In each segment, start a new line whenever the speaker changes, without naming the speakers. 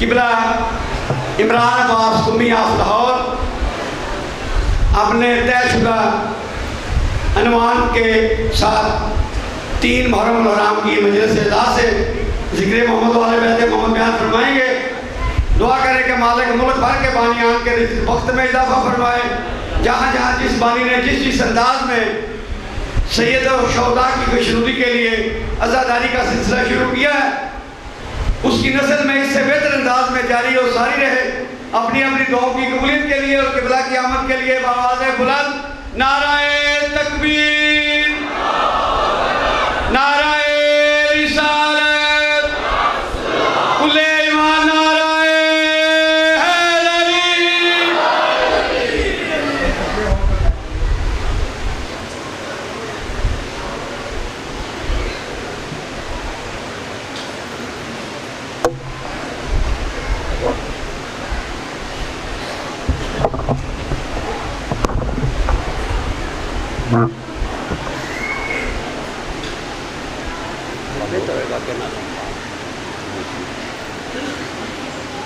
قبلہ عمران عباس قمی آف لاہور اپنے طے شدہ عنوان کے ساتھ 3 محرم الحرام کی مجلس اعزاز سے ذکر محمد والے بیت محمد بیان فرمائیں گے۔ دعا کریں کہ مالک ملک بھر کے بانیان کے رزق وقت میں اضافہ فرمائے۔ جہاں جہاں جس بانی نے جس انداز میں سید و شہداء کی خوشنودی کے لیے عزاداری کا سلسلہ شروع کیا ہے، اس کی نسل میں اس سے بہتر انداز میں جاری و ساری رہے۔ اپنی اپنی دعاؤں کی قبولیت کے لیے اور قبلہ کی آمد کے لیے بآواز بلند نعرہ تکبیر، نعرہ رسالت، کل ایمان، نعرہ حیدری۔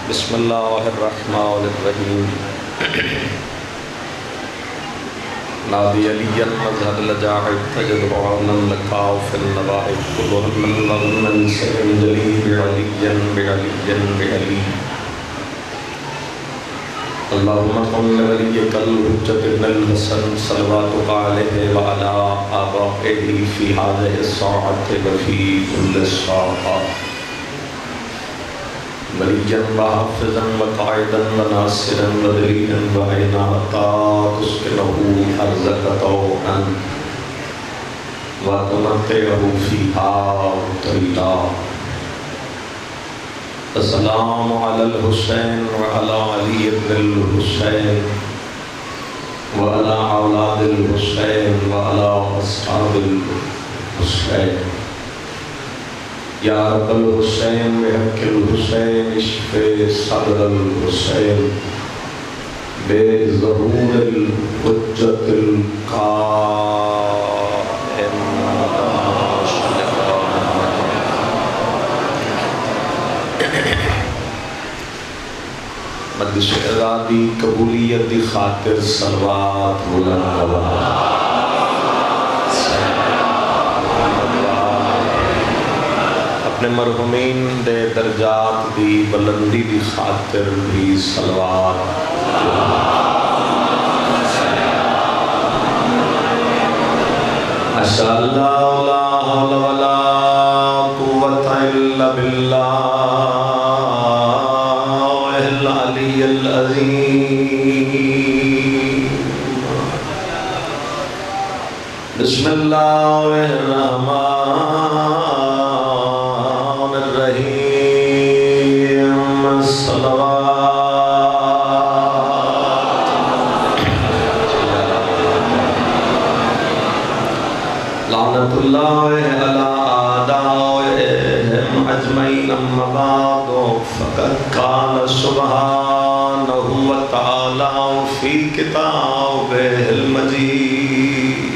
بسم اللہ الرحمن الرحیم۔ نادی علی مظہر لجاعب تجد عانا لکاف النوائب کلہن من لغمن سرم جلی بعلی بعلی بعلی۔ اللہم قل ولیک الحجت ابن الحسن صلواتک علیہ وعلا آبائہ فی هذه الساعة وفی کل الساعة ولیاً وحافظاً وقائداً وناصراً ودلیلاً وعیناتا تسکنہ ارضک طوعاً وتمتعہ فیہا طویلا۔ السلام علی الحسین وعلی علی ابن الحسین وعلی اولاد الحسین وعلی اصحاب الحسین۔ یا رب الحسین بحق الحسین اشف صدر الحسین بے ظہور الحجت القائم۔ مجلس ارادی قبولیت دی خاطر صلوات بلند آواز۔ اپنے مرحومین دے درجات دی بلندی دی خاطر بھی صلوات۔ ماشاء اللہ لا حول ولا قوت الا باللہ العلی العظیم۔ بسم اللہ الرحمن اللہ علی آدائهم اجمعین اما بعد فقد قال سبحانہ وتعالی فی کتابہ المجید۔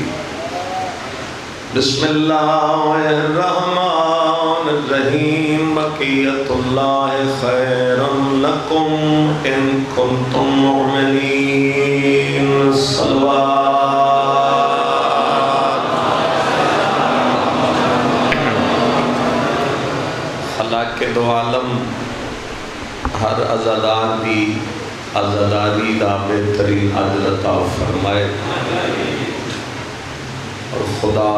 بسم اللہ الرحمن الرحیم۔ بقیت اللہ خیر لکم ان کنتم مؤمنین۔ صلوات۔ کہ دو عالم ہر عزادار دی عزاداری دا بہترین عدل عطا فرمائے، اور خدا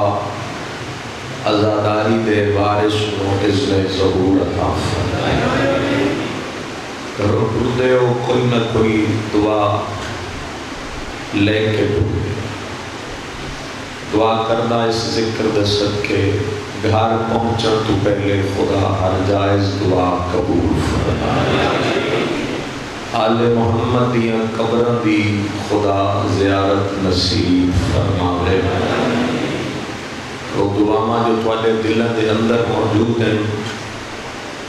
عزاداری دے وارث نو اذن ظہور عطا فرمائے۔ رکھتے ہو کوئی نہ کوئی دعا لے کے دعا کرنا اس ذکر دے صدقے گھر پہنچن تو پہلے خدا ہر جائز دعا قبول فرمائے۔ آل محمد دیاں قبران دی خدا زیارت نصیب فرمائے۔ وہ دعاواں جو تواڈے دلوں دے اندر موجود ہیں،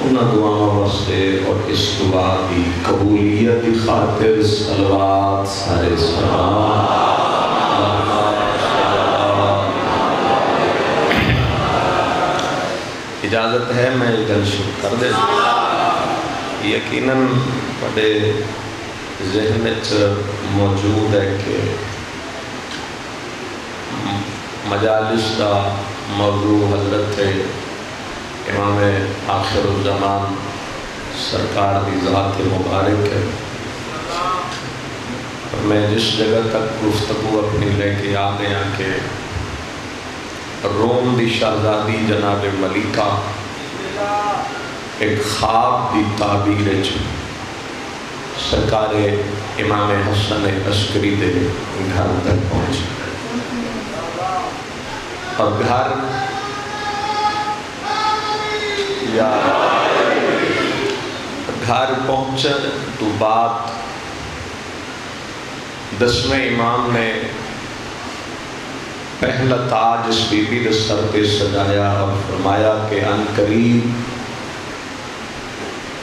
انہاں دعاواں واسطے اور اس دعا دی قبولیت کی خاطر صلوات سارے سلام۔ اجازت ہے میں گل شروع کر دیں؟ یقیناً بڑے ذہن موجود ہے کہ مجالس کا موضوع حضرت امام آخر الزمان سرکار کی ذات مبارک ہے. میں جس جگہ تک گفتگو اپنی لے کے آ گیا کہ روم دی شہزادی جناب ملیکہ ایک خواب دی تعبیر سرکار امام حسن عسکری دے گھر تک پہنچی، اور گھر پہنچن تو بعد 10ویں امام نے پہلا تاج اس بی بی دے سر پہ سجایا اور فرمایا کہ ان قریب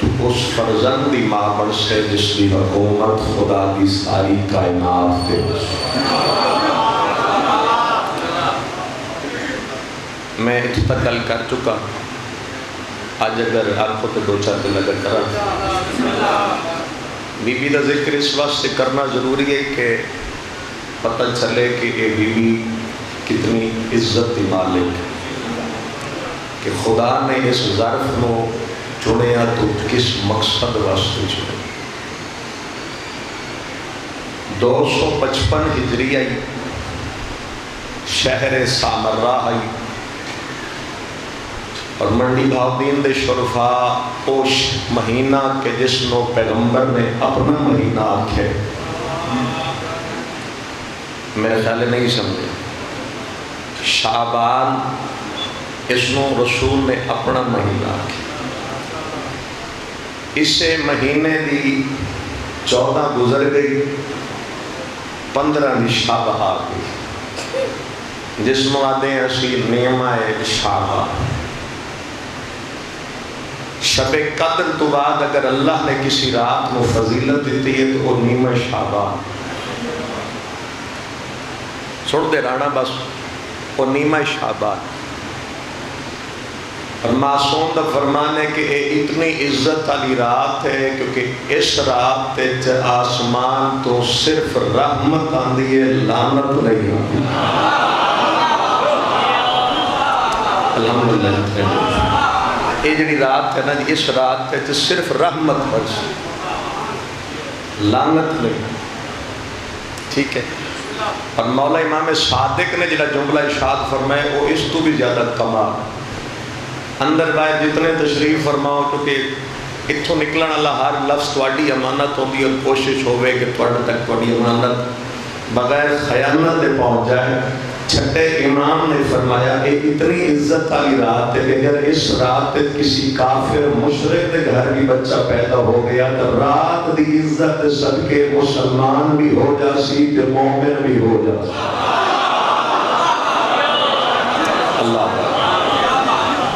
تو اس فرزند دی ماں بن سے جس کی حکومت خدا کی ساری کائنات دے. میں اس تک گل کر چکا، آج اگر آپ کو تو دو چار دن لگا کرا. بی بی دا ذکر اس واسطے کرنا ضروری ہے کہ پتہ چلے کہ یہ بی بی کتنی عزت کی مالک ہے، کہ خدا نے اس ظرف نو چنیا تو کس مقصد واسطے چنے. 255 ہجری آئی، شہر سامرہ آئی، اور منڈی بھاودین دے شرفاء پوش مہینہ کے جس نو پیغمبر نے اپنا مہینہ آکھے. میرے خیال نہیں سمجھے، شعبان اس نو رسول نے اپنا مہینہ آکھے. اسے مہینے دی 14 گزر گئی، 15 دی شعبہ آ گئی، جس نو آدھے اسی نیمہ شعبان. شب قدر تو بعد اگر اللہ نے کسی رات میں فضیلت دیتی ہے تو وہ نیمہ شعبان چھوڑ دے رانا، بس وہ نیمہ شعبان. اور معصوم دا فرمان ہے کہ یہ اتنی عزت والی رات ہے کیونکہ اس رات آسمان تو صرف رحمت آندی ہے، لعنت نہیں آندی. الحمدللہ یہ جڑی رات ہے نا جی، اس رات ہے صرف رحمت برسی، لعنت نہیں. ٹھیک ہے. اور مولا امام صادق نے جڑا جملہ ارشاد فرمایا وہ اس تو بھی زیادہ کمال. اندر باہر جتنے تشریف فرماؤ کیونکہ اتھوں نکلن اللہ ہر لفظ تواڈی امانت ہوندی اور کوشش ہوئے کہ تواڈے تک تواڈی امانت بغیر خیانت دے پہنچ جائے. چھٹے امام نے فرمایا یہ اتنی عزت والی رات ہے کہ اگر اس رات کسی کافر مشرک کے گھر بھی بچہ پیدا ہو گیا تو رات دی عزت صدقے مسلمان بھی ہو جاسی تے مومن بھی ہو جاسی. اللہ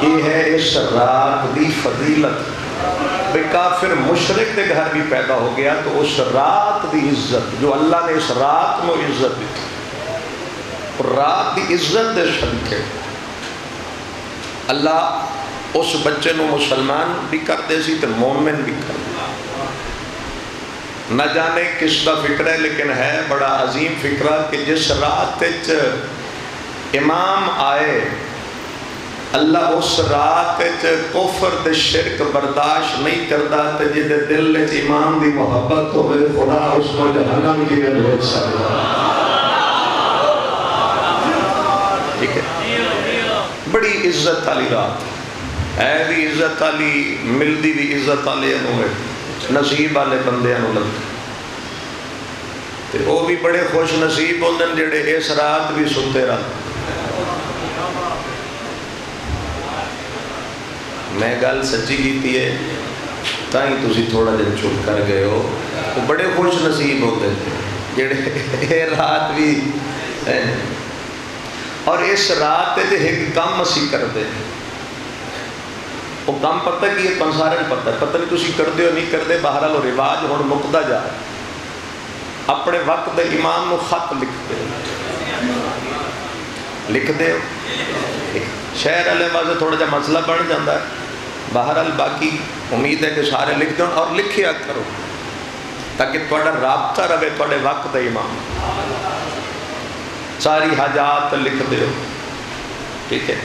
یہ ہے اس رات دی فضیلت. بے کافر مشرک کے گھر بھی پیدا ہو گیا تو اس رات دی عزت جو اللہ نے اس رات میں عزت دی، رات دی عزت دے صدقے اللہ اس بچے نو مسلمان بھی کر دے سی تے مومن بھی کر دے. نہ جانے کس کا فکر ہے لیکن ہے بڑا عظیم فکرہ کہ جس رات امام آئے اللہ اس رات کفر تے شرک برداشت نہیں کرتا تے جدے دل امام دی محبت ہوئے خدا اس کو جہنم کی میں بھیج سکتا. بڑی عزت والی رات ہے، بھی عزت والی ملتی بھی عزت والے نصیب والے بندے لگتے. وہ بھی بڑے خوش نصیب ہوتے ہیں جڑے اس رات بھی سنتے رہتے. میں گل سچی کیتی ہے تائی تسی تھوڑا جن چپ کر گئے ہو. وہ بڑے خوش نصیب ہوتے ہیں جڑے یہ رات بھی. اور اس رات تے ایک کام اسی کرتے ہیں، وہ کام پتہ کی ہے سارے پتہ ہے، پتہ نہیں تسی کرتے ہو نہیں کرتے، بہرحال وہ رواج ہن مکدا جا رہا. اپنے وقت دے امام نو خط لکھ دے شہر والے واسطے تھوڑا جا مسئلہ بن جاتا ہے. بہرحال باقی امید ہے کہ سارے لکھ دیں اور لکھیا کرو تاکہ تھوڑا رابطہ رہے تھوڑے وقت دے امام ساری حاجات لکھ دیو ٹھیک ہے.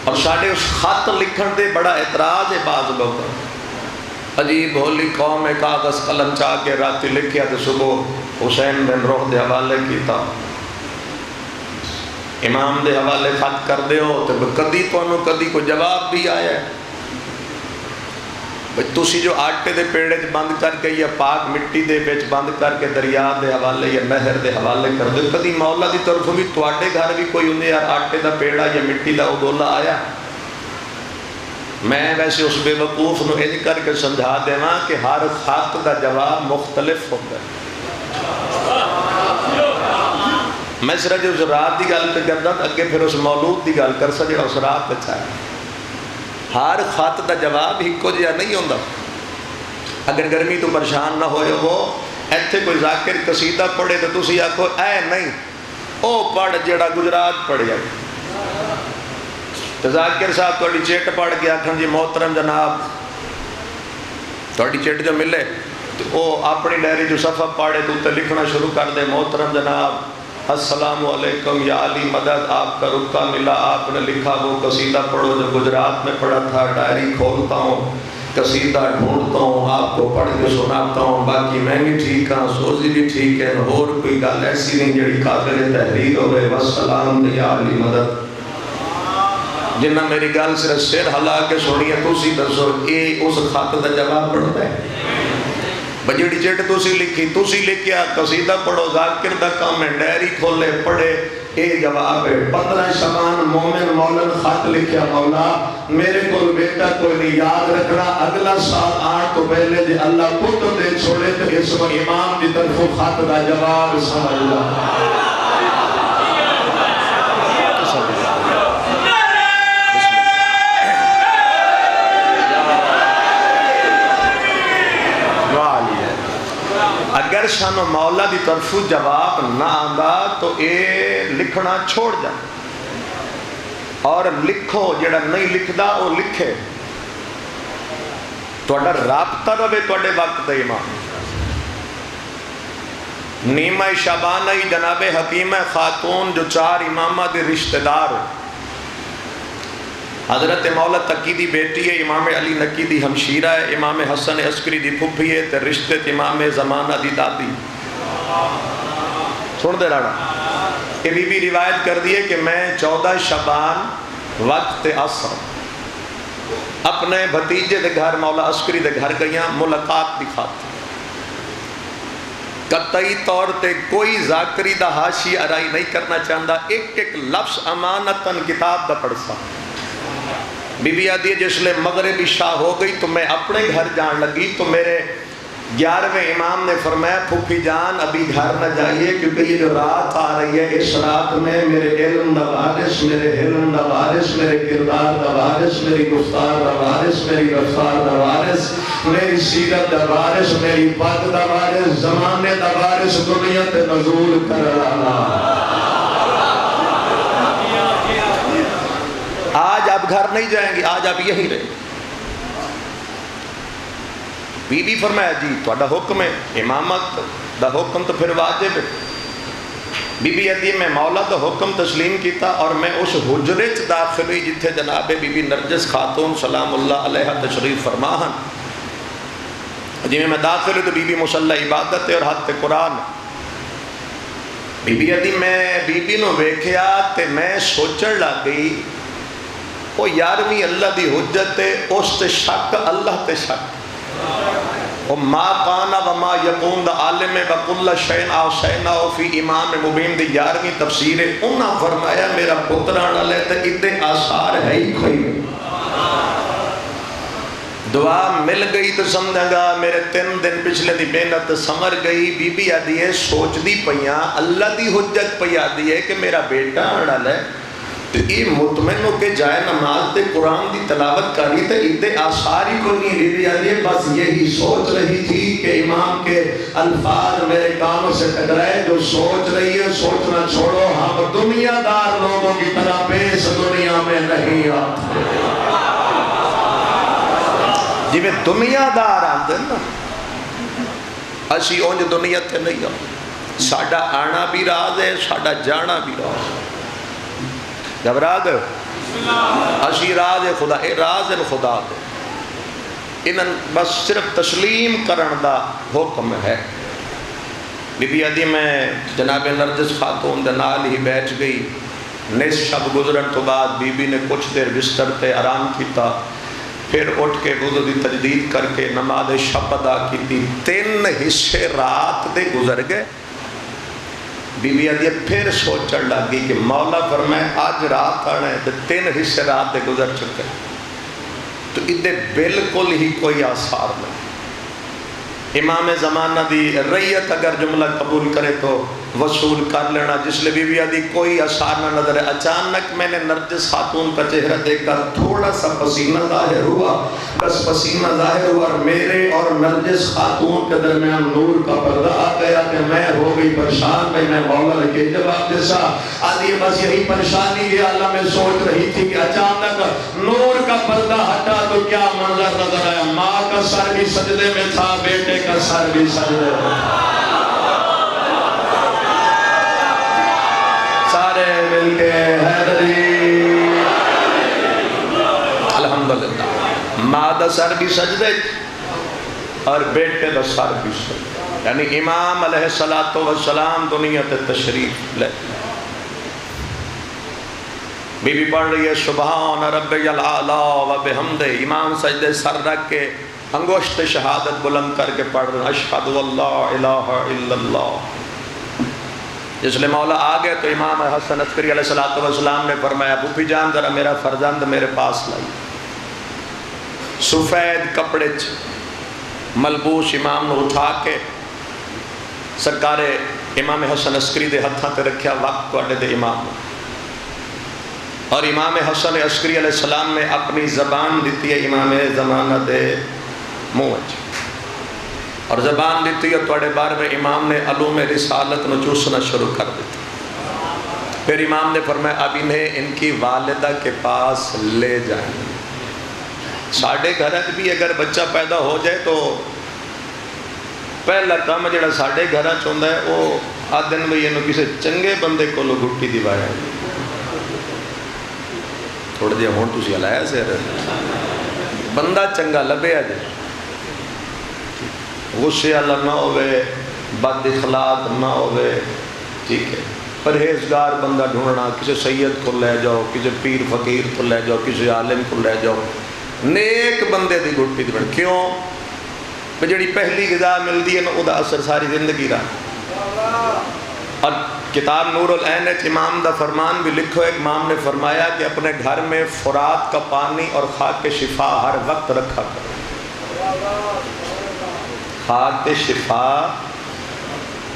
اور ساڑھے اس خط لکھن دے بڑا اعتراض ہے بعض لوگ عجیب ہولی قوم کاغذ قلم چاہ کے راتی لکھیا تو صبح حسین بن روح دے حوالے کیتا امام دے حوالے خط کر دے ہو تو کدی تو انہوں کدی کو جواب بھی آیا ہے بھئی تُسی جو آٹے دے پیڑے بند کر کے یا پاک مٹی دے بیچ بند کر کے دریا دے حوالے یا نہر دے حوالے کر دے کدی مولا دی طرف بھی تواڈے گھر بھی کوئی انہیں یار آٹے دا پیڑا یا مٹی دا اگولا آیا. میں ویسے اس بے وقوف نو انج کر کے سمجھا دیواں کہ ہر خط دا جواب مختلف ہوتا ہے. میں صرف جو اس رات دی گل پہ کردا اگے پھر اس مولود دی گل کر سا جڑا اس رات تے چاہے. ہر خط دا جواب ہی کو جہاں نہیں ہوندا. اگر گرمی تو پریشان نہ ہوئے ہو ایتھے کوئی ذاکر قصیدہ پڑھے تو تسی آکھو اے نہیں او پڑھ جڑا گجرات پڑھیا. تو ذاکر صاحب تھوڑی چٹ پڑھ کے آکھن جی محترم جناب تھوڑی چٹ جو ملے تو وہ اپنی ڈائری جو صفحہ پڑھے تو تے لکھنا شروع کر دے محترم جناب السلام علیکم یا علی مدد آپ کا رکا ملا آپ نے لکھا وہ قصیدہ پڑھو جو گجرات میں پڑھا تھا ڈائری کھولتا ہوں قصیدہ ڈھونڈتا ہوں آپ کو پڑھ کے سناتا ہوں باقی میں بھی ٹھیک ہاں سوزی بھی ٹھیک ہے اور کوئی گل ایسی نہیں جڑی قابل تحریر ہوئے والسلام یا علی مدد. جنہ میری گل صرف سر ہلا کے سنی ہے تسی دسو اے اس خط دا جواب پڑھتا ہے بجڑی چٹ تسی لکھی تسی لکھیا قصیدہ پڑھو ذاکر دا کام ہے ڈائری کھولے پڑھے اے جواب ہے. 15 شبان مومن مولن خط لکھیا مولا میرے کو بیٹا کوئی نہیں یاد رکھنا اگلا سال آن تو پہلے جے اللہ پتر دے چھوڑے تو اس و امام دی طرف خط دا جواب سمجھ اللہ. اگر شانو مولا دی طرف جواب نہ آندا تو اے لکھنا چھوڑ جا اور لکھو جڑا نہیں لکھدا وہ لکھے توڑا رابطہ رہے توڑے وقت دے امام. نیمہ شعبانہ جناب حکیمہ خاتون جو 4 امامہ دے رشتہ دار حضرت مولا تقی دی بیٹی ہے امام علی نقی دی ہمشیرہ ہے امام حسن عسکری دی پھپھی ہے تے رشتے امام زمانہ دی دادی. سن دے رانا یہ بی روایت کر دیئے کہ میں 14 شعبان وقت عصر اپنے بھتیجے دے گھر مولا عسکری دے گھر گئیاں ملاقات دکھاتی قطعی طور تے کوئی ذاکری دا حاشی ارائی نہیں کرنا چاہتا ایک ایک لفظ امانتاً کتاب دا پڑھسا. بی بی آدھی ہے جس لئے مغربی شاہ ہو گئی تو میں اپنے گھر جان لگی تو میرے 11ویں امام نے فرمایا پھوپھی جان ابھی گھر نہ جائیے کیونکہ یہ جو رات آ رہی ہے اس رات میں میرے علم دا وارث میرے علم دا وارث میرے کردار دا وارث میری گفتار دا وارث میری رفتار دا وارث میری سیرت دا وارث میری بات دا وارث زمانے دا وارث دنیا تے نزول کر لانا. آج آپ گھر نہیں جائیں گے آج آپ یہی رہے. بی بی فرمایا جی تھوڑا حکم ہے امامت دا حکم تو پھر واجب ہے. بی بی آدھی میں مولا دا حکم تسلیم کیتا اور میں اس حجرے چ داخل ہوئی جتھے جناب بی بی نرجس خاتون سلام اللہ علیہ تشریف فرماہن. جی میں داخل ہوئی تو بی بی مصلی عبادت اور حد قرآن. بی بی آدھی میں بی بی نو ویکھیا تے میں سوچن لگ گئی وہ 11ویں اللہ دی حجت ہے اس تے شک اللہ تے شک وہ ما قانا وما یقون دا عالم وکل شین آسینا فی امام مبین دی 11ویں تفسیر ہے. انہاں فرمایا میرا پتران علیہ تے ادھے آثار ہے ہی کوئی. دعا مل گئی تو سمجھا گا میرے 3 دن پچھلے دی محنت سمر گئی. بی بی آدھی ہے سوچ دی پہیاں اللہ دی حجت پہ آدھی ہے کہ میرا بیٹا اڑل ہے تو یہ مطمئن ہو کے جائے نماز دے قرآن دی تلاوت کری تو ادھے آثار ہی کو نہیں بی بی آدھی ہے بس یہی سوچ رہی تھی کہ امام کے الفاظ میرے کانوں سے ٹکرائے. جو سوچ رہی ہے سوچنا چھوڑو ہم دنیا دار لوگوں کی طرح بیس دنیا میں نہیں آتے. جی میں دنیا دار آتے نا، اسی اونج دنیا تے نہیں آتے، ساڑا آنا بھی راز ہے، ساڑا جانا بھی راز ہے۔ جب راز ہے اسی راز ہے خدا، اے راز ہے خدا دے، انہاں بس صرف تسلیم کرن دا حکم ہے۔ بی بی ادی میں جناب نرجس خاتون دے نال ہی بیٹھ گئی، نصف شب گزرن تو بعد بی بی نے کچھ دیر بستر تے آرام کیتا، پھر اٹھ کے وضو دی تجدید کر کے نماز شب ادا کی، 3 حصے رات دے گزر گئے۔ بی بی ادی پھر سوچن لگی کہ مولا فرمائے آج رات آنا ہے، 3 حصے رات دے گزر چکے، تو ادھے بالکل ہی کوئی آثار نہیں۔ امام زمانہ دی ریت اگر جملہ قبول کرے تو وصول کر لینا، جس لئے بی بی ادی کوئی اثار نہ نظر ہے۔ اچانک میں نے نرجس خاتون کا چہرہ دیکھ کر تھوڑا سا پسینہ ظاہر ہوا، بس پسینہ ظاہر ہوا اور میرے اور نرجس خاتون کے درمیان نور کا پردہ آ گیا کہ میں ہو گئی پریشان، میں مولا لکے جواب جیسا آدھی بس یہی پریشانی یہ اللہ میں سوچ رہی تھی کہ اچانک نور کا پردہ ہٹا تو کیا منظر نظر آیا، ماں کا سر بھی سجدے میں تھا، بیٹے کا سر بھی سجدے میں تھا، سارے مل کے حیدری الحمدللہ، ماں دا سر بھی سجدے اور بیٹے دا سر بھی سجدے، یعنی امام علیہ السلام دنیا تے تشریف لے۔ بی بی پڑھ رہی ہے سبحان ربی العالی و بحمدہ، امام سجدے سر رکھ کے انگشت شہادت بلند کر کے پڑھ رہے ہیں اشہد واللہ الہ الا اللہ۔ جس لئے مولا آگئے تو امام حسن عسکری علیہ السلام نے فرمایا بھوپی جان ذرا میرا فرزند میرے پاس لائی۔ سفید کپڑے ملبوس امام نے اٹھا کے سرکار امام حسن عسکری دے ہتھاں تے رکھیا، وقت کو اڈے دے امام اور امام حسن عسکری علیہ السلام نے اپنی زبان دیتی ہے امام زمانہ دے منہ اور زبان دیتی ہے توڑے بارے میں امام نے علوم رسالت نو چوسنا شروع کر دیتی۔ پھر امام نے فرمایا اب انہیں ان کی والدہ کے پاس لے جائیں۔ ساڑھے گھرت بھی اگر بچہ پیدا ہو جائے تو پہلا کام جڑا ساڑھے گھرت ہوندہ ہے وہ آدھن میں یہ کسی چنگے بندے کو لو گھٹی دیوایا ہے۔ تھوڑے دیا ہون تُسی علیہ سے بندہ چنگا لبے آجے، غصے اللہ نہ ہوئے، بد اخلاق نہ ہوئے، ٹھیک ہے، پرہیزگار بندہ ڈھونڈنا، کسی سید کو لے جاؤ، کسی پیر فقیر کو لے جاؤ، کسی عالم کو لے جاؤ، نیک بندے دی گھٹی دی بڑھ۔ کیوں؟ کہ جڑی پہلی غذا ملتی ہے نا ادا اثر ساری زندگی رہا۔ اور کتاب نور العین امام دا فرمان بھی لکھو، ایک امام نے فرمایا کہ اپنے گھر میں فرات کا پانی اور خاک شفا ہر وقت رکھا کرو۔ خاک شفا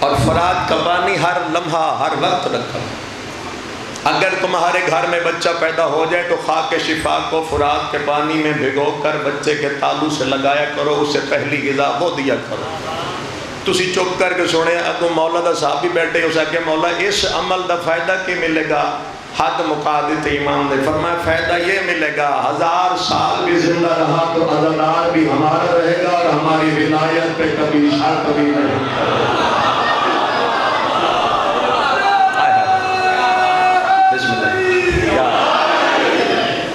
اور فرات کا پانی ہر لمحہ ہر وقت رکھا۔ اگر تمہارے گھر میں بچہ پیدا ہو جائے تو خاک شفا کو فرات کے پانی میں بھگو کر بچے کے تالو سے لگایا کرو، اسے پہلی غذا وہ دیا کرو۔ تسی چپ کر کے سنے اگو مولا دا صاحب بھی بیٹھے ہو سکے مولا اس عمل دا فائدہ کی ملے گا؟ حد مقادت امام نے فرمایا فائدہ یہ ملے گا 1000 سال بھی زندہ رہا تو عزدار بھی ہمارا رہے گا اور ہماری ولایت پہ کبھی شک کبھی نہیں۔ بسم اللہ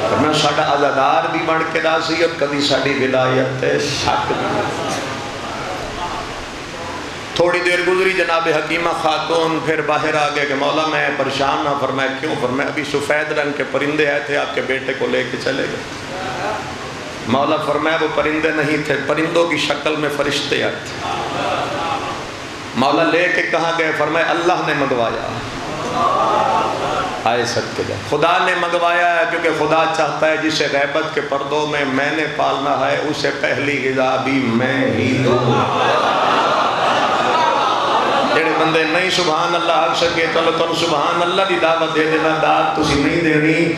فرمایا ساڑھا عزدار بھی بن کے راضی اور کبھی ساڑھی ولایت پہ شک نہیں۔ تھوڑی دیر گزری جناب حکیمہ خاتون پھر باہر آگئے کہ مولا میں پریشان نہ۔ فرمایا کیوں؟ فرمایا ابھی سفید رنگ کے پرندے آئے تھے آپ کے بیٹے کو لے کے چلے گئے۔ مولا فرمایا وہ پرندے نہیں تھے، پرندوں کی شکل میں فرشتے آئے تھے۔ مولا لے کے کہاں گئے؟ فرمایا اللہ نے منگوایا۔ آئے صدقے جا خدا نے منگوایا ہے کیونکہ خدا چاہتا ہے جسے غیبت کے پردوں میں نے پالنا ہے اسے پہلی غذا بھی میں ہی دوں۔ جڑے بندے نہیں سبحان اللہ آگ سکے تو سبحان اللہ دی دعوت دے دینا، دعوت تسی نہیں دینی۔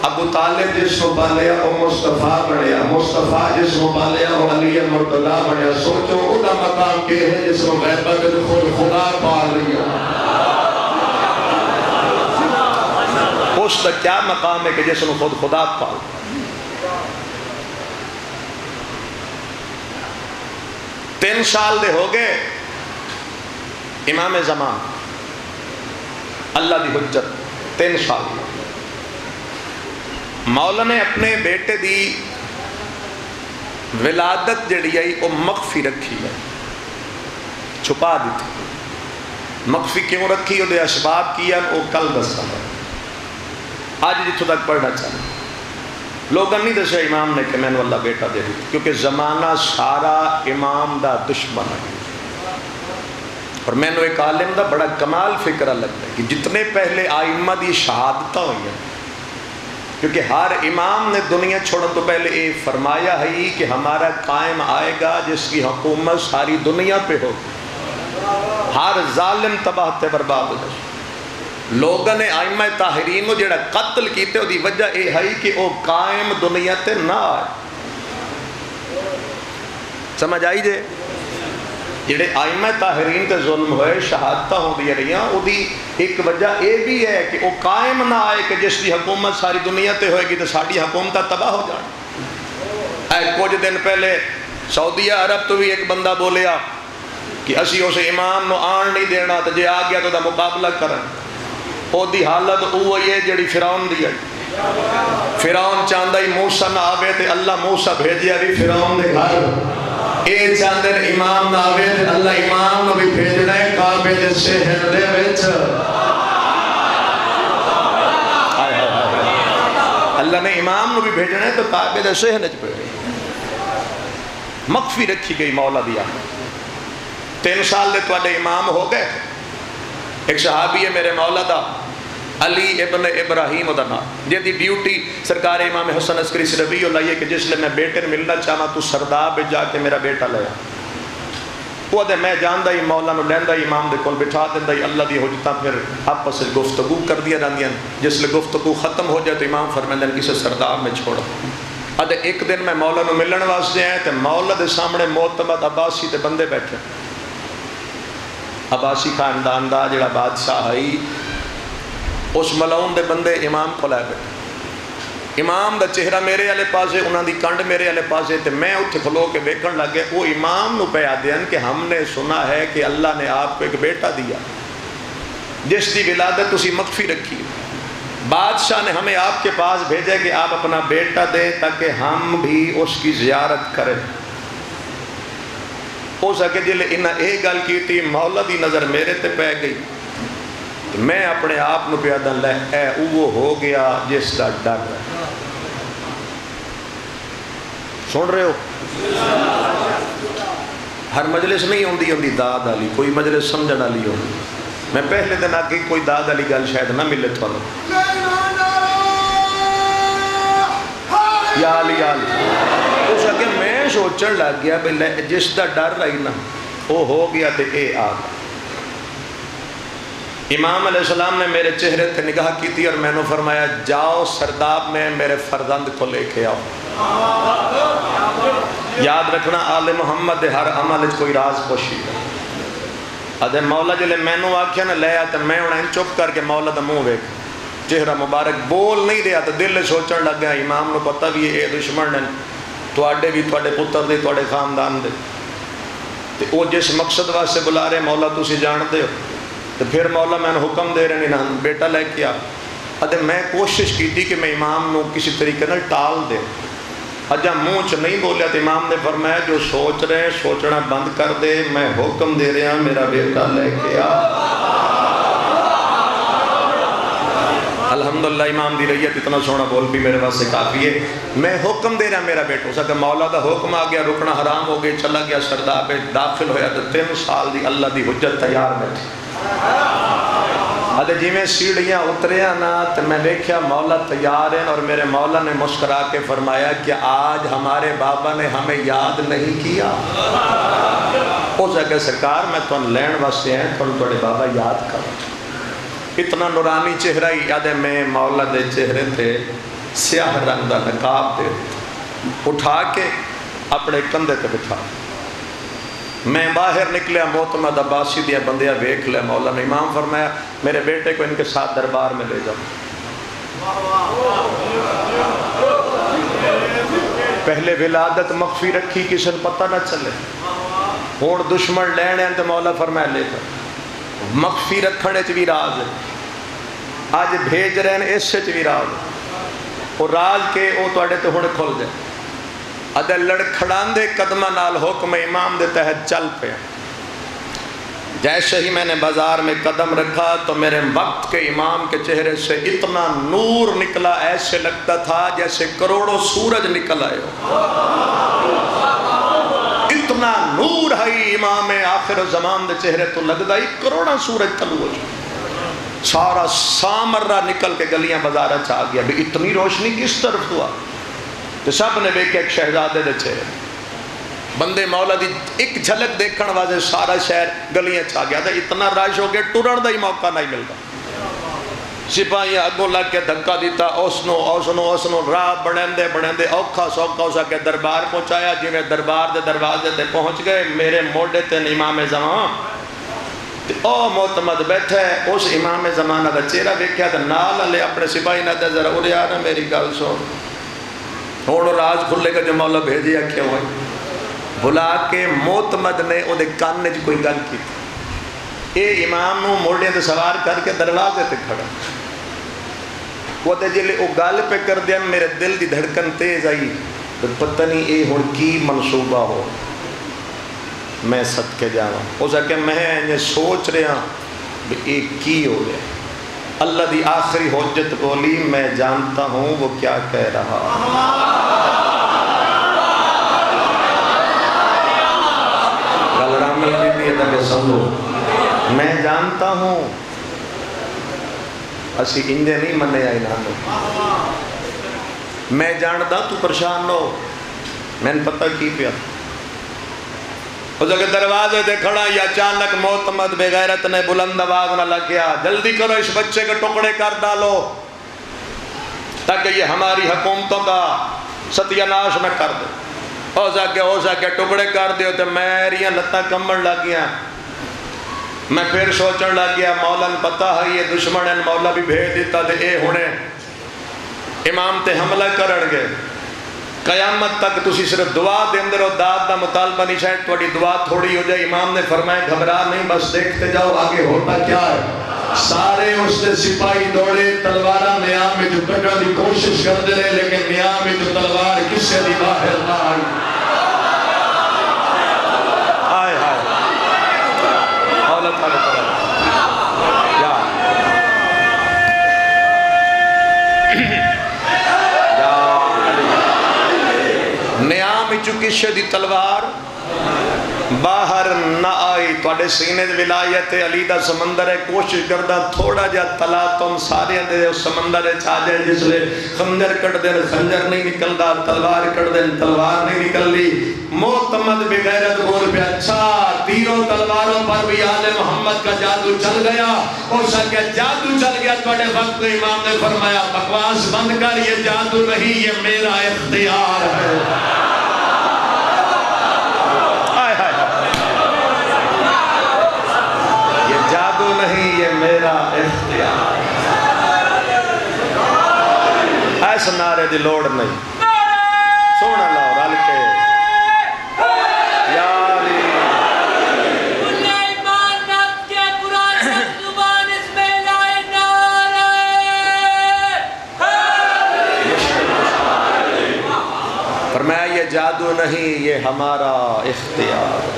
ابو طالب جس کو پالیا وہ مصطفیٰ بڑھیا، مصطفیٰ جس کو پالیا وہ علی مرتضیٰ بڑھیا۔ سوچو اُنہ مقام کے ہے جس کو غیبت خود خدا پال لیا، اس کا کیا مقام ہے کہ جس کو خود خدا پال۔ 3 سال دے ہو گئے امام زمان اللہ دی حجت 3 سال مولا نے اپنے بیٹے دی ولادت جڑی آئی وہ مخفی رکھی ہے چھپا دیتی مخفی کیوں رکھی وہ اسباب کیا وہ کل دسا آج جتوں تک پڑھنا چاہتا لوگوں نہیں دسیا امام نے کہ میں نے اللہ بیٹا دے دیتا کیونکہ زمانہ سارا امام دا دشمن ہے اور میں نے ایک عالم دا بڑا کمال فکرہ لگتا ہے کہ جتنے پہلے آئمہ دی شہادتہ ہوئی ہیں کیونکہ ہر امام نے دنیا چھوڑن تو پہلے یہ فرمایا ہے کہ ہمارا قائم آئے گا جس کی حکومت ساری دنیا پہ ہو ہر ظالم تباہ تے برباد ہو جائے لوگوں نے آئمہ طاہرین کو جڑا قتل کیتے دی وجہ یہ ہے کہ وہ قائم دنیا تے نہ آئے سمجھ آئی جے جڑے آئمہ طاہرین تے ظلم ہوئے شہادتہ ہوں دیا رہیاں وہ دی ایک وجہ یہ بھی ہے کہ وہ قائم نہ آئے کہ جس کی حکومت ساری دنیا تے ہوئے گی تو ساری حکومت تباہ ہو جائے کچھ دن پہلے سعودیہ عرب تو بھی ایک بندہ بولیا کہ اسی اسے امام نو آن نہیں دینا تو جے آ گیا تو دا مقابلہ کریں او دی حالت وہ یہ جڑی فرعون دی ہے فرعون چاندہ ہی موسیٰ نہ آوے تے اللہ موسیٰ بھیجیا بھی فرعون دے گھر اے چاندر امام نہ آوے تے اللہ امام نو بھی بھیجنا ہے کعبے دے شہر دے وچ اللہ نے امام نو بھی بھیجنا ہے تو کعبے دے شہر وچ بھیجنا مخفی رکھی گئی مولا دیا 3 سال دے تواڈے امام ہو گئے ایک صحابی ہے میرے مولا دا علی ابن ابراہیم دا نام جی دی ڈیوٹی سرکار امام حسن عسکری سے ربی اللہ یہ کہ جس لئے میں بیٹے ملنا چاہنا تو سرداب پہ جا کے میرا بیٹا لیا وہ دے میں جاندہ ہی مولا نو لیندہ ہی امام دے کول بٹھا دیندہ ہی اللہ دی حجتاں پھر آپس سے گفتگو کر دیا جاندیاں جس لئے گفتگو ختم ہو جائے تو امام فرمائیں دن کسے سرداب میں چھوڑا ادھے ایک دن میں مولا نو ملن واسطے آئے تو مولا دے سامنے معتمد عباسی تے بندے بیٹھے عباسی خاندان دا جڑا بادشاہ ہے اس ملعون دے بندے امام کو لائے بیٹھے امام دا چہرہ میرے والے پاسے انہاں دی کنڈ میرے والے پاسے تے میں اتھے کھلو کے بیکھن لگے وہ امام نو پہ آدھین کہ ہم نے سنا ہے کہ اللہ نے آپ کو ایک بیٹا دیا جس دی ولادت اسی مخفی رکھی بادشاہ نے ہمیں آپ کے پاس بھیجے کہ آپ اپنا بیٹا دیں تاکہ ہم بھی اس کی زیارت کریں ہو سکے جلے انہاں ایک گل کی تھی مولا دی نظر میرے تے پہ گئی میں اپنے آپ نو پیادہ لے اے وہ ہو گیا جس کا ڈر ہے سن رہے ہو ہر مجلس نہیں ہوندی داد علی کوئی مجلس سمجھنا لی ہو میں پہلے دن آگے کوئی داد علی گل شاید نہ ملے تھا یا علی اس آگے میں سوچن لگ گیا جس کا ڈر رہی نا وہ ہو گیا تے اے آگا امام علیہ السلام نے میرے چہرے تھے نگاہ کی تھی اور میں نے فرمایا جاؤ سرداب میں میرے فرزند کو لے کے آؤ یاد رکھنا آل محمد ہر عمل کوئی راز پوشی ہے ادھے مولا جلے میں نے آکھیا نہ لے آتا میں انہیں چپ کر کے مولا دا منہ ویک چہرہ مبارک بول نہیں رہا تو دل سوچن لگ گیا امام نے پتہ بھی اے دشمن نے تواڈے بھی تواڈے پتر دے تواڈے خاندان دے تے او جس مقصد واسطے بلا رہے مولا تسی جانتے ہو تو پھر مولا میں نے حکم دے رہے نہیں بیٹا لے کیا ادھے میں کوشش کی تھی کہ میں امام نو کسی طریقے نہ ٹال دے اجا منہ چ نہیں بولیا تو امام نے فرمایا جو سوچ رہے ہیں سوچنا بند کر دے میں حکم دے رہا میرا بیٹا لے کے آ الحمدللہ امام دی رہیت اتنا سونا بول بھی میرے واسطے کافی ہے میں حکم دے رہا میرا بیٹا ہو سکتا مولا دا حکم آ گیا رکنا حرام ہو گئے چلا گیا سرداب داخل ہویا تو 3 سال دی اللہ دی حجت تیار بیٹھی ادھے جی میں سیڑھیاں اتریا نا تو میں دیکھیا مولا تیار ہیں اور میرے مولا نے مسکرا کے فرمایا کہ آج ہمارے بابا نے ہمیں یاد نہیں کیا ہو سکے سرکار میں تو لین واسطے ہیں تھوڑے بابا یاد کرو اتنا نورانی چہرہ ہی یادے میں مولا دے چہرے تھے سیاہ رنگ دا نقاب دے اٹھا کے اپنے کندھے تے بٹھا میں باہر نکلیا معتمد عباسی دیا بندیاں ویکھ لیا مولا نے امام فرمایا میرے بیٹے کو ان کے ساتھ دربار میں لے جاؤ پہلے ولادت مخفی رکھی کسی نے پتہ نہ چلے ہوں دشمن لینے تو مولا فرمایا لے کر مخفی رکھنے چ بھی راز ہے، اج بھیج رہے ہیں اس چ بھی راز ہے، اور راز کے وہ تے تو ہوں کھل جائے۔ ادے لڑکھڑاندے قدمہ نال حکم امام دے تحت چل پیا۔ جیسے ہی میں نے بازار میں قدم رکھا تو میرے وقت کے امام کے چہرے سے اتنا نور نکلا، ایسے لگتا تھا جیسے کروڑوں سورج نکل آئے ہو۔ اتنا نور ہے امام آخر زمان دے چہرے تو لگتا ہی کروڑا سورج تلو ہو جائے۔ سارا سامرہ نکل کے گلیاں بازارہ چاہ گیا، بھی اتنی روشنی کس طرف ہوا؟ تو سب نے دیکھا ایک شہزادے دے چہرے، بندے مولا دی ایک جھلک دیکھن واسطے سارا شہر گلیاں چاہ گیا تھا۔ اتنا رش ہو گیا ٹرن دا ہی موقع نہیں ملتا۔ سپاہیاں اگوں لگ کے دھکا دیتا، اوسنو راہ بڑھندے اوکھا سوکھا اسا کے دربار پہنچایا۔ جی میں دربار دے دروازے تے پہنچ گئے، میرے موڈے تے امام زمان او معتمد بیٹھا ہے۔ اس امام زمانہ دا چہرہ دیکھا تو نال لے اپنے سپاہی نہ دے ذرا اڑے آنا میری گل سن، ہوں راز کھلے گا جو مولا بھیجے آکھے ہوئے۔ بلا کے معتمد نے او دے کان نے کوئی گل کی، اے امام نو موڑے تے سوار کر کے دروازے تے کھڑا۔ وہ تے جلے او گل پہ کر دیا میرے دل دی دھڑکن تیز آئی، پتہ نہیں اے ہن کی منصوبہ ہو۔ میں صدقے جاواں اس کہ میں سوچ رہا کہ اے کی ہو گیا۔ اللہ دی آخری حجت بولی، میں جانتا ہوں وہ کیا کہہ رہا۔ میں جانتا ہوں اسی انجے نہیں منے آئی نہ میں جانتا تو پریشان نہ ہو، میں نے پتہ کی پیا۔ اس کے دروازے دے کھڑا یا اچانک معتمد بے غیرت نے بلند آواز نہ لگیا، جلدی کرو اس بچے کے ٹکڑے کر ڈالو تاکہ یہ ہماری حکومتوں کا ستیہ ناش نہ کر دے۔ ہو سکے ٹکڑے کر دیو تو میریاں لتاں کمبن لگ گیا۔ میں پھر سوچن لگ گیا مولا نے پتہ ہے یہ دشمن ہے، مولا بھی بھیج دیتا دے اے ہونے امام تے حملہ کرن گے۔ قیامت تک تسی صرف دعا دے اندر اور داد دا مطالبہ نہیں، شاید تھوڑی دعا تھوڑی ہو جائے۔ امام نے فرمایا گھبرا نہیں، بس دیکھتے جاؤ آگے ہوتا کیا ہے۔ سارے اس نے سپاہی دوڑے، تلوارہ نیام میں جو کٹن دی کوشش کر دے رہے، لیکن نیام میں جو تلوار کسے دی باہر نہ آئی۔ آئے ہائے اللہ تعالیٰ یا نیام چکی شدی تلوار باہر نہ آئی۔ توڑے سینے ولایت علی دا سمندر ہے، کوشش کردہ تھوڑا جا تلا تم سارے دے سمندر ہے چھا جائے، جس لئے خنجر کٹ دیں خنجر نہیں نکلدا، تلوار کٹ دیں تلوار نہیں نکل لی۔ معتمد بغیرت بول پہ اچھا تیروں تلواروں پر بھی آل محمد کا جادو چل گیا۔ ہو سکے جادو چل گیا توڑے وقت امام نے فرمایا بکواس بند کر، یہ جادو نہیں یہ میرا اختیار ہے۔ جادو نہیں یہ میرا اختیار۔ ایسا نعرے دی لوڑ نہیں، سونا لاؤ رل کے یا علی فرمایا یہ جادو نہیں یہ ہمارا اختیار۔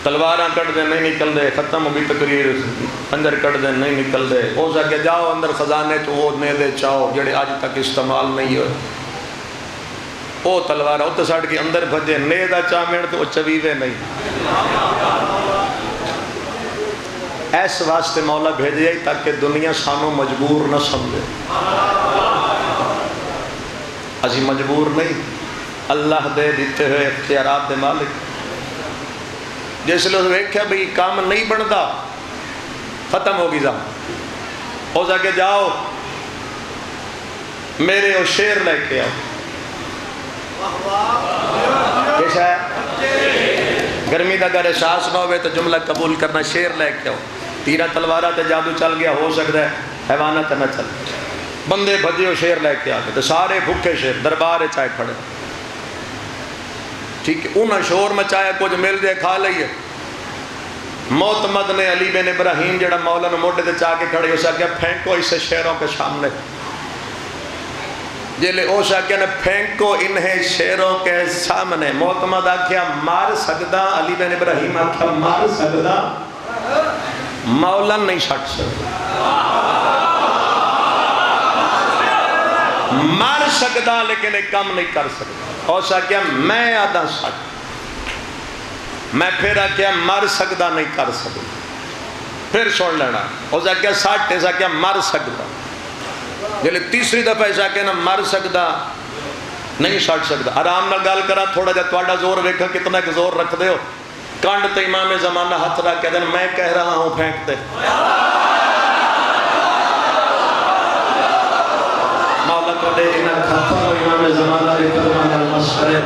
تلواراں کٹ دیں نہیں نکل دے، ختم ہوگی تقریر، خنجر کٹ دیں نہیں نکل دے۔ ہو سکے جاؤ اندر خزانے تو وہ نیدے چاہو جڑے آج تک استعمال نہیں ہوئے، وہ تلوارہ اتنے ساڑھ کے اندر بھجے نیدہ چاہمیں تو وہ چویوے نہیں۔ ایس واسطے مولا بھیجے تاکہ دنیا سانوں مجبور نہ سمجھے۔ اسی مجبور نہیں، اللہ دے دیتے ہوئے اختیارات دے مالک۔ جس لئے ویکھیا بھی کام نہیں بنتا، ختم ہوگی جا ہو سکے جاؤ میرے وہ شیر لے کے آؤ۔ کیسا ہے گرمی دا گر احساس نہ ہوئے تو جملہ قبول کرنا، شیر لے کے آؤ۔ تیرہ تلوارہ تے جادو چل گیا، ہو سکتا ہے حیوانات نہ چل، بندے بھجے وہ شیر لے کے آگے تو سارے بھوکے شیر دربار چائے کھڑے۔ ٹھیک ہے، انہیں شور مچایا کچھ مل جائے کھا لئیے. معتمد نے علی بن ابراہیم جڑا مولا نے موٹے دے چاہ کے کھڑے اسے کیا پھینکو اسے شیروں کے سامنے. جلے اوشا کیا نے پھینکو انہیں شیروں کے سامنے. معتمد آکھیا مار سکدا، علی بن ابراہیم آکھیا مار سکدا، مولا نہیں چھٹ سکدا. مار سکدا لیکن ایک کام نہیں کر سکدا. اوشا کیا میں آدھا سٹ، میں پھر آکھیا مار سکدا نہیں کر سکدا. پھر سن لینا اوشا کیا سٹ، ایسا کیا مار سکدا. جلے تیسری دفعہ ایسا کہنا مر سکدا نہیں سٹ سکدا. آرام نہ گال کرا تھوڑا جا تواڈا زور ویکھا کتنا ایک زور رکھ دے ہو. کانڈ تے امام زمانہ ہاتھ رکھ کے دن میں کہہ رہا ہوں پھینک دے. مولا کو دے انہا کھاتا ہوں امام زمانہ دے فرمان المسخرے.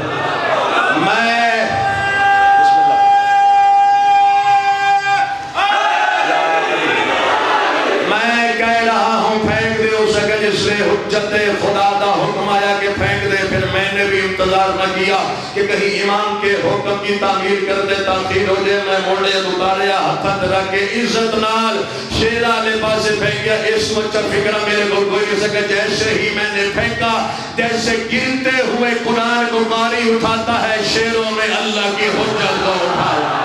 میں کہہ رہا ہوں پھینک دے. اس کے جس سے حجت خدا دا حکم آیا کہ پھینک دے. پھر میں نے بھی انتظار نہ کیا کہ کہیں امام کے حکم کی تعمیر کر دے تاخیر ہو جائے. میں موڑے اتاریا ہاتھ رکھ کے عزت نال شیرہ لے پاسے پھینکیا. اس وقت فکرہ میرے کو کوئی نہیں سکے. جیسے ہی میں نے پھینکا جیسے گرتے ہوئے قرآن کو قاری اٹھاتا ہے شیروں میں اللہ کی حجت کو اٹھایا.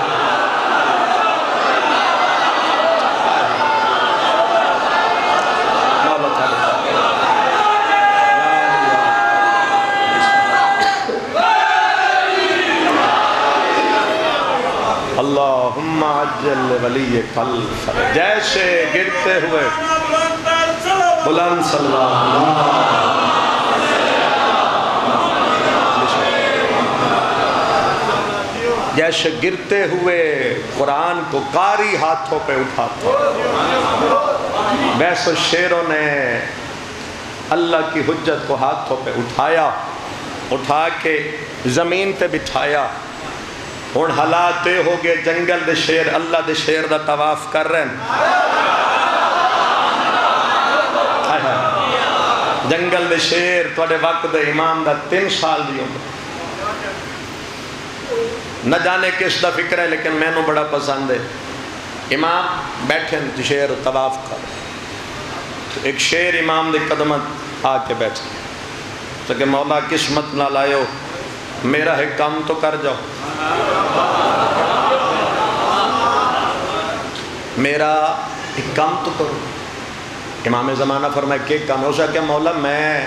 اللہم عجل ولی کل. جیسے گرتے ہوئے بلند صلی اللہ جیسے گرتے ہوئے قرآن کو قاری ہاتھوں پہ اٹھاتا ویسے شیروں نے اللہ کی حجت کو ہاتھوں پہ اٹھایا. اٹھا کے زمین پہ بٹھایا. ہون حالات ہو گئے جنگل دے شیر اللہ دے شیر دا طواف کر رہے ہیں. جنگل دے شیر توڑے وقت دے امام دا 3 سال دی عمر. نہ جانے کس دا فکر ہے لیکن میں نو بڑا پسند ہے. امام بیٹھے شیر طواف کر ایک شیر امام دے قدمت آ کے بیٹھے تو کہ مولا قسمت نہ لائیو میرا ایک کام تو کر جاؤ. میرا ایک کام تو کرو. امام زمانہ فرمائے کہ کام ہے. اسے کہ مولا میں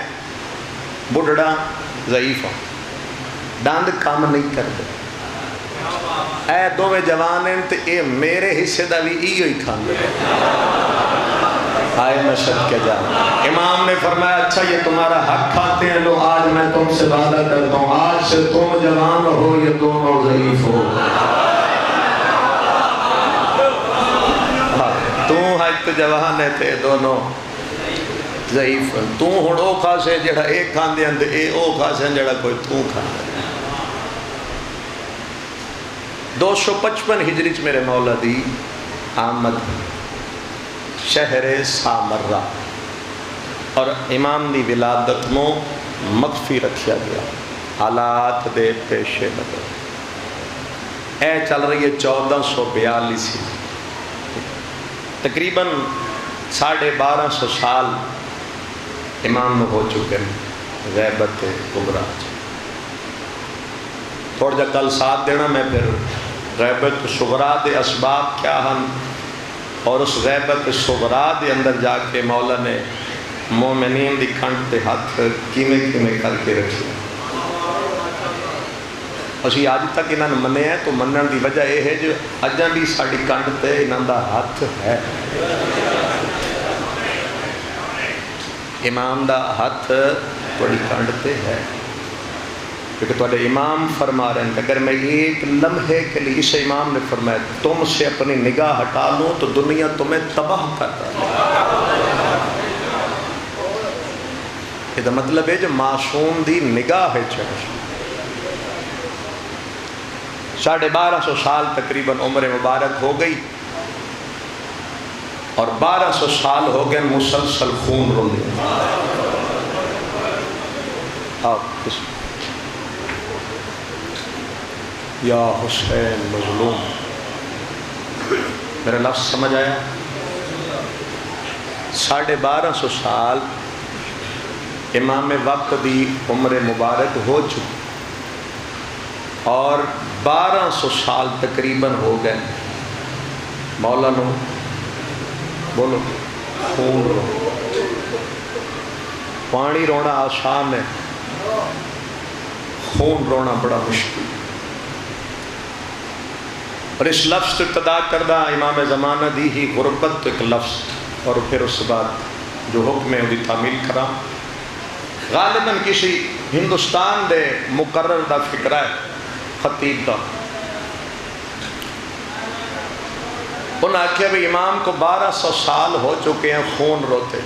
بڑھڑا ضعیف ہوں ڈاند کام نہیں کر دے. اے دو میں جوان ہیں تو اے میرے حصے دا بھی ایو ہی کھان دے. آئے میں شک کے جانا. امام نے فرمایا اچھا یہ تمہارا حق کھاتے ہیں لو آج میں تم سے وعدہ کرتا ہوں آج سے تم جوان ہو یہ دونوں ضعیف ہو. تو حج تو جوان ہے تھے دونوں ضعیف ہیں. تو ہن او خاصے جڑا ایک کھان دے اندے اے او خاصے جڑا کوئی تو کھان دے. 255 ہجری چ میرے مولا دی آمد شہر سامرہ اور امام دی ولادت مو مخفی رکھیا گیا. حالات دے پیشے نظر اے چل رہی ہے 1442 تقریباً 1250 سال امام ہو چکے ہیں غیبت کبریٰ. تھوڑا جا کل ساتھ دینا میں پھر غیبت صغریٰ دے اسباب کیا ہن اور اس غیبت صغریٰ دے اندر جا کے مولا نے مومنین دی کھنڈ تے ہاتھ کیمے کیمے کر کے رکھے. اسی آج تک انہاں نے منے ہیں تو منن دی وجہ یہ ہے جو اجاں بھی ساڑی کھنڈ تے انہاں دا ہاتھ ہے. امام دا ہاتھ بڑی کھنڈ تے ہے کیونکہ تمہارے امام فرما رہے ہیں اگر میں ایک لمحے کے لیے اس امام نے فرمایا تم سے اپنی نگاہ ہٹا لوں تو دنیا تمہیں تباہ کر رہا ہے. یہ مطلب ہے جو معصوم دی نگاہ ہے چاہیے. 1250 سال تقریباً عمر مبارک ہو گئی اور 1200 سال ہو گئے مسلسل خون روندے. یا حسین مظلوم. میرا لفظ سمجھ آیا؟ 1250 سال امام وقت دی عمر مبارک ہو چکی اور 1200 سال تقریباً ہو گئے مولا نو بولو خون رو. پانی رونا آسان ہے، خون رونا بڑا مشکل. اور اس لفظ تو ابتدا کردہ امام زمانہ دی ہی غربت تو ایک لفظ، اور پھر اس بعد جو حکم ہے وہ تعمیل کرا. غالباً کسی ہندوستان دے مقرر دا فکرہ ہے خطیب دا. انہوں نے کہا بھی امام کو 1200 سال ہو چکے ہیں خون روتے.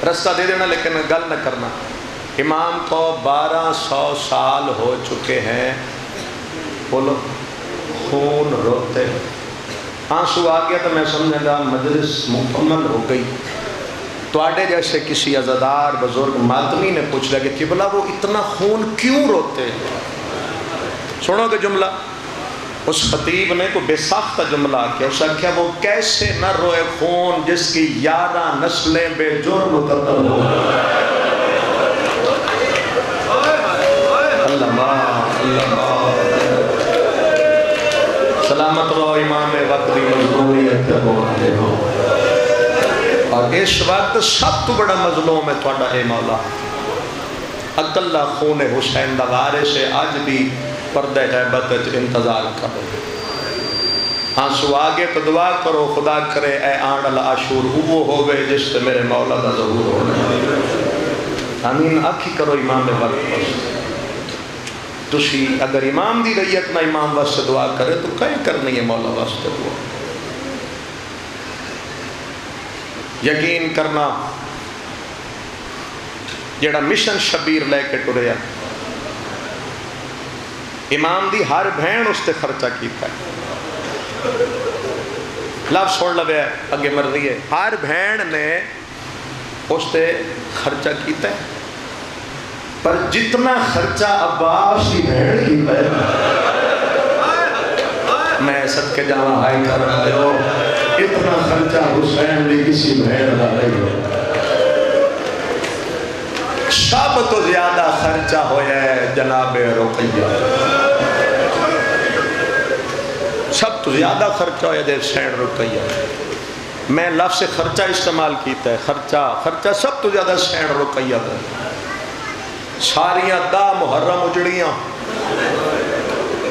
رستہ دے دینا لیکن گل نہ کرنا. امام کو 1200 سال ہو چکے ہیں، بولو خون روتے. آنسو آ گیا تو میں سمجھے گا مجلس مکمل ہو گئی. تو آڈے جیسے کسی عزادار بزرگ ماتمی نے پوچھ لیا کہ قبلہ وہ اتنا خون کیوں روتے ہیں؟ سنو کہ جملہ اس خطیب نے کو بے ساختہ جملہ کیا. اس نے کہا وہ کیسے نہ روئے خون جس کی 11 نسلیں بے جرم قتل ہو. اللہ سلامت رہو امام وقت دی مظلومیت والے ہو. اور اس وقت سب تو بڑا مظلوم ہے تھوڑا اے مولا. اکلا خون حسین دا وارث ہے، آج بھی پردہ غیبت انتظار کرو. آنسو آگے تو دعا کرو خدا کرے اے آن العاشور وہ ہوئے جس سے میرے مولا دا ظہور ہونا. آمین آکھی کرو امام وقت واسطے. تسی اگر امام دی رئیت نہ امام واسطے دعا کرے تو کہیں کرنی ہے مولا واسطے دعا. یقین کرنا جڑا مشن شبیر لے کے ٹریا امام دی ہر بہن اس تے خرچہ کیتا ہے. لفظ سن لوے اگے مرضی ہے. ہر بہن نے اس تے خرچہ کیتا ہے، پر جتنا خرچہ عباس کی بہن کیتا ہے میں صدقے جاواں ہائی کر رہے ہو اتنا خرچہ حسین نے کسی بہن کا نہیں ہو. سب تو زیادہ خرچہ ہویا ہے جناب رقیہ. سب تو زیادہ خرچہ ہویا ہے حسین رقیہ. میں لفظ خرچہ استعمال کیتا ہے. خرچہ سب تو زیادہ حسین رقیہ ہے. ساریاں دا محرم اجڑیاں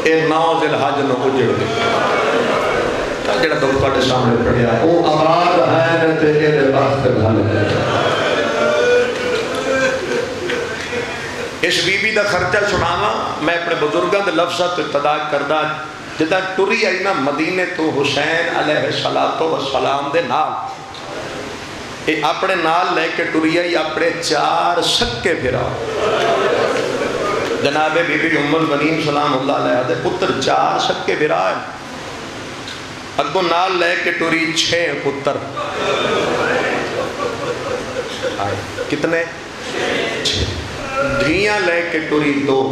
اے 9 ذی الحج نو اجڑ گئی. جڑا دو تواڈے سامنے پڑھیا ہے او آباد ہے تے اے بخت گھل ہے. اس بی بی دا خرچہ سنانا میں اپنے بزرگاں دے لفظات تو ابتدا کردہ. جدا ٹری آئی نا مدینے تو حسین علیہ السلام دے نال اپنے نال لے کے ٹری آئی اپنے 4 سکے پھرا. جناب بی بی ام البنین سلام اللہ علیہ دے پتر 4 سکے پھرا ہے. اگو نال لے کے ٹری 6 پتر. کتنے؟ 6. دھیاں لے کے ٹری 2.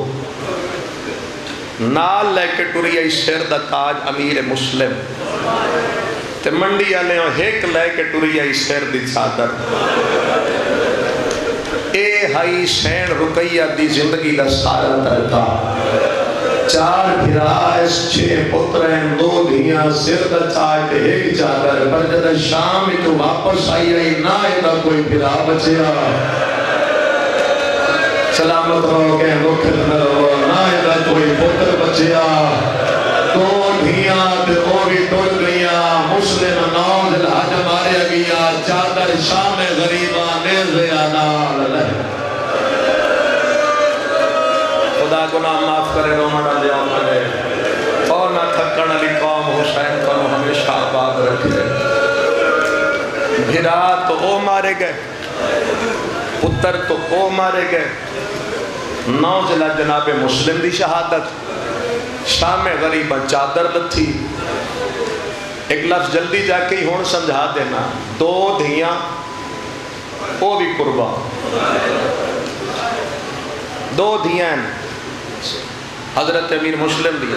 نال لے کے ٹری آئی سر دا تاج امیر مسلم. تے منڈی آلے ہوں ایک لے کے ٹری آئی سر دی چادر. اے ہائی حسین رقیہ دی زندگی دا سارا ترکا. 4 بھرائش 6 پترین 2 دھیاں سر دا تاج تے ایک چادر. پر جدہ شام تو واپس آئی نہ ایدہ کوئی بھرا بچیا. سلامت رہو کہ مکھت نہ رہو نہ ایدہ کوئی پتر بچیا. 2 دھیاں تے اوری ٹوٹ گئیاں. مسلم 9 ذی الحج مارے گیا. چادر شام غریبہ نیزے آنال لے. خدا گناہ معاف کرے رومڑا لیا کرے اور نہ تھکن علی قوم حسین کو ہمیشہ آباد رکھے. بھرا تو او مارے گئے، پتر تو او مارے گئے. 9 ذی الحج جناب مسلم دی شہادت. شام غریبہ چادر لتھی. ایک لفظ جلدی جا کے ہی ہون سمجھا دینا. 2 دھیاں او بھی قربا. 2 دھیاں حضرت امیر مسلم دی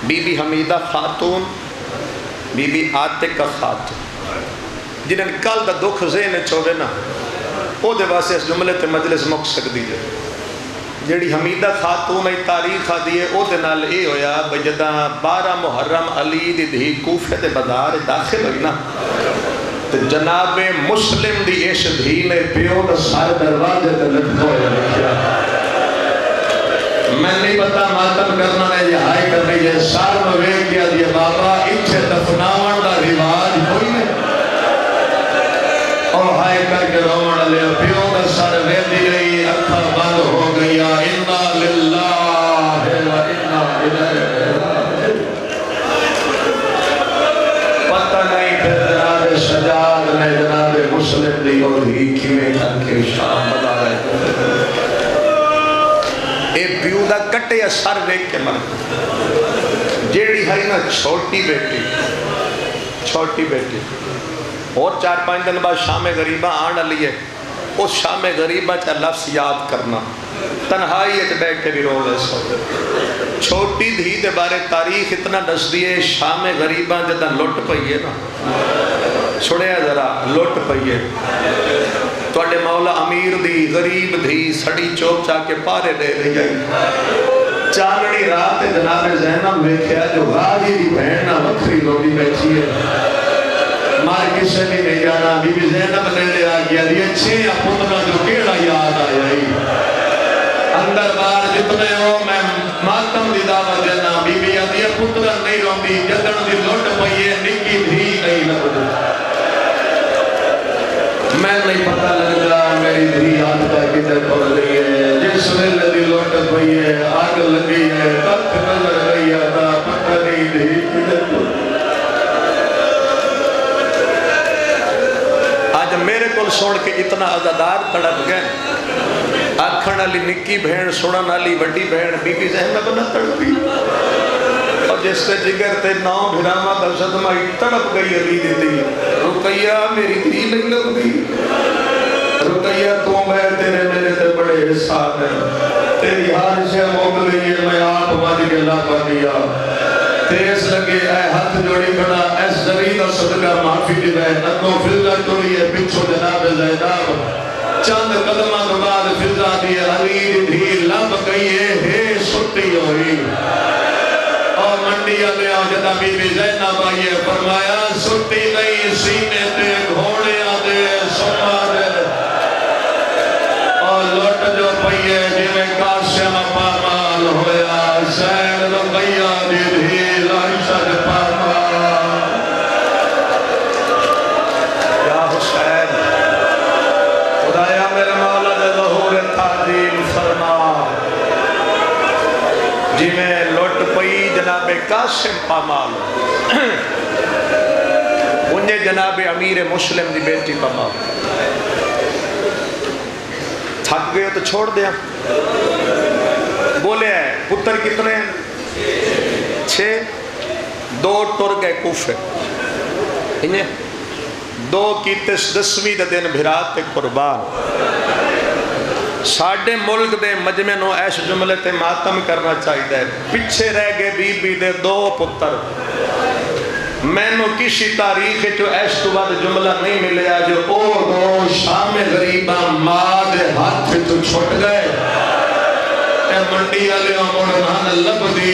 بی بی حمیدہ خاتون، بی بی عاتقہ خاتون، جنہیں کل دا دکھ ذہن چوبے نا او دے واسے اس جملے تے مجلس مک سکتی ہے. جیڑی حمیدہ خاتون ای تاریخ آدھی ہے او دے نال اے ہویا بجدہ 12 محرم علی دی دھی کوفے دے بازار داخل ہوئی نا تو جناب مسلم دی اس دھی نے پیو دا سارے دروازے تے لٹکا ہویا رکھیا. میں نہیں پتا ماتم کرنا نے یہ ہائی کر رہی ہے سار میں کیا دیا بابا اتھے دفناون دا رواج ہوئی ہے اور ہائی کر کے رومن لے پیو دا سار ویدی گئی اکھا بند ہو گئی انا للہ و انا الیہ راجعون. پتہ نہیں پھر جناب سجاد نے جناب مسلم دی اور ہی کیویں کر کے شام بتا رہے اے پیو دا کٹے یا سر ویک کے مر جیڑی ہے نا چھوٹی بیٹی اور 4-5 دن بعد شام غریبہ آن لیے اس شام غریبہ چا لفظ یاد کرنا تنہائی ایک بیٹھ کے بھی رو لے سو. چھوٹی دھی دے بارے تاریخ اتنا دس دیئے شام غریبہ جدہ لٹ پئیے نا چھوڑیا ذرا لٹ پئیے تو اڈے مولا امیر دی غریب دھی سڑی چوک چاہ کے پارے دے لے جائی. چانڑی رات جناب زینب ویکھیا جو غازی دی بہن نہ وکھری روٹی بیٹھی ہے مار کسے بھی نہیں جانا. بی بی زینب نے لے آ گیا دیئے چھے پتنا جو کیڑا یاد آیا ہی اندر بار جتنے ہو میں ماتم دی دعوت دینا. بی بی آدھی پتنا نہیں روندی جدن دی لوٹ پئیے نکی دھی نہیں لگتی. میں نہیں پتہ لگا میری دھی آدھ کا کدھر پڑ رہی ہے جس ویلے دی لوٹ پئیے آگ لگی ہے تک نظر رہی آتا پتہ نہیں دھی کدھر پڑ. آج میرے کل سوڑ کے اتنا عزادار تڑپ گئے آکھن علی نکی بہن سنن علی وڈی بہن بی بی زینب نہ تڑپی اور جس سے جگر تے نو بھراما دا صدمہ تڑپ گئی علی دی دی. رقیہ میری دھی نہیں لگ گئی رقیہ تو میں تیرے میرے تے بڑے احسان ہیں تیری ہار سے موک گئی ہے میں آپ مالی کے اللہ پا دیا تیس لگے اے ہاتھ جوڑی کھڑا ایس زمین و صدقہ معافی دی رہے نکو فضلہ توڑی ہے پچھو جناب زیداب چند قدمہ کے بعد فضا دی علی دی لب گئی ہے سٹی ہوئی اور منڈی آنے آؤ جدا بی بی زینب آئیے فرمایا سٹی نہیں سینے تے گھوڑے آدھے سما دے اور لوٹ جو پئیے جویں قاسم پامال ہویا سین رقیہ دی دھی لائشہ پامال. یا حسین خدایا میرے مولا دے ظہور تعظیم فرما جی میں لوٹ پئی جناب قاسم پامال انہیں جناب امیر مسلم دی بیٹی پامال تھک گئے تو چھوڑ دیا. بولے ہیں پتر کتنے ہیں 6 2 ٹر گئے کوفے انہیں 2 کی 10ویں دن بھرات قربان. ساڑھے ملک دے مجمع نو ایش جملے تے ماتم کرنا چاہیے ہے. پیچھے رہ گئے بی بی دے 2 پتر. میں نو کسی تاریخ جو ایش تو بعد جملہ نہیں ملیا جو او 2 شام غریبہ ماں دے ہاتھ تو چھوٹ گئے. اے منڈی آلے امورنان لب دی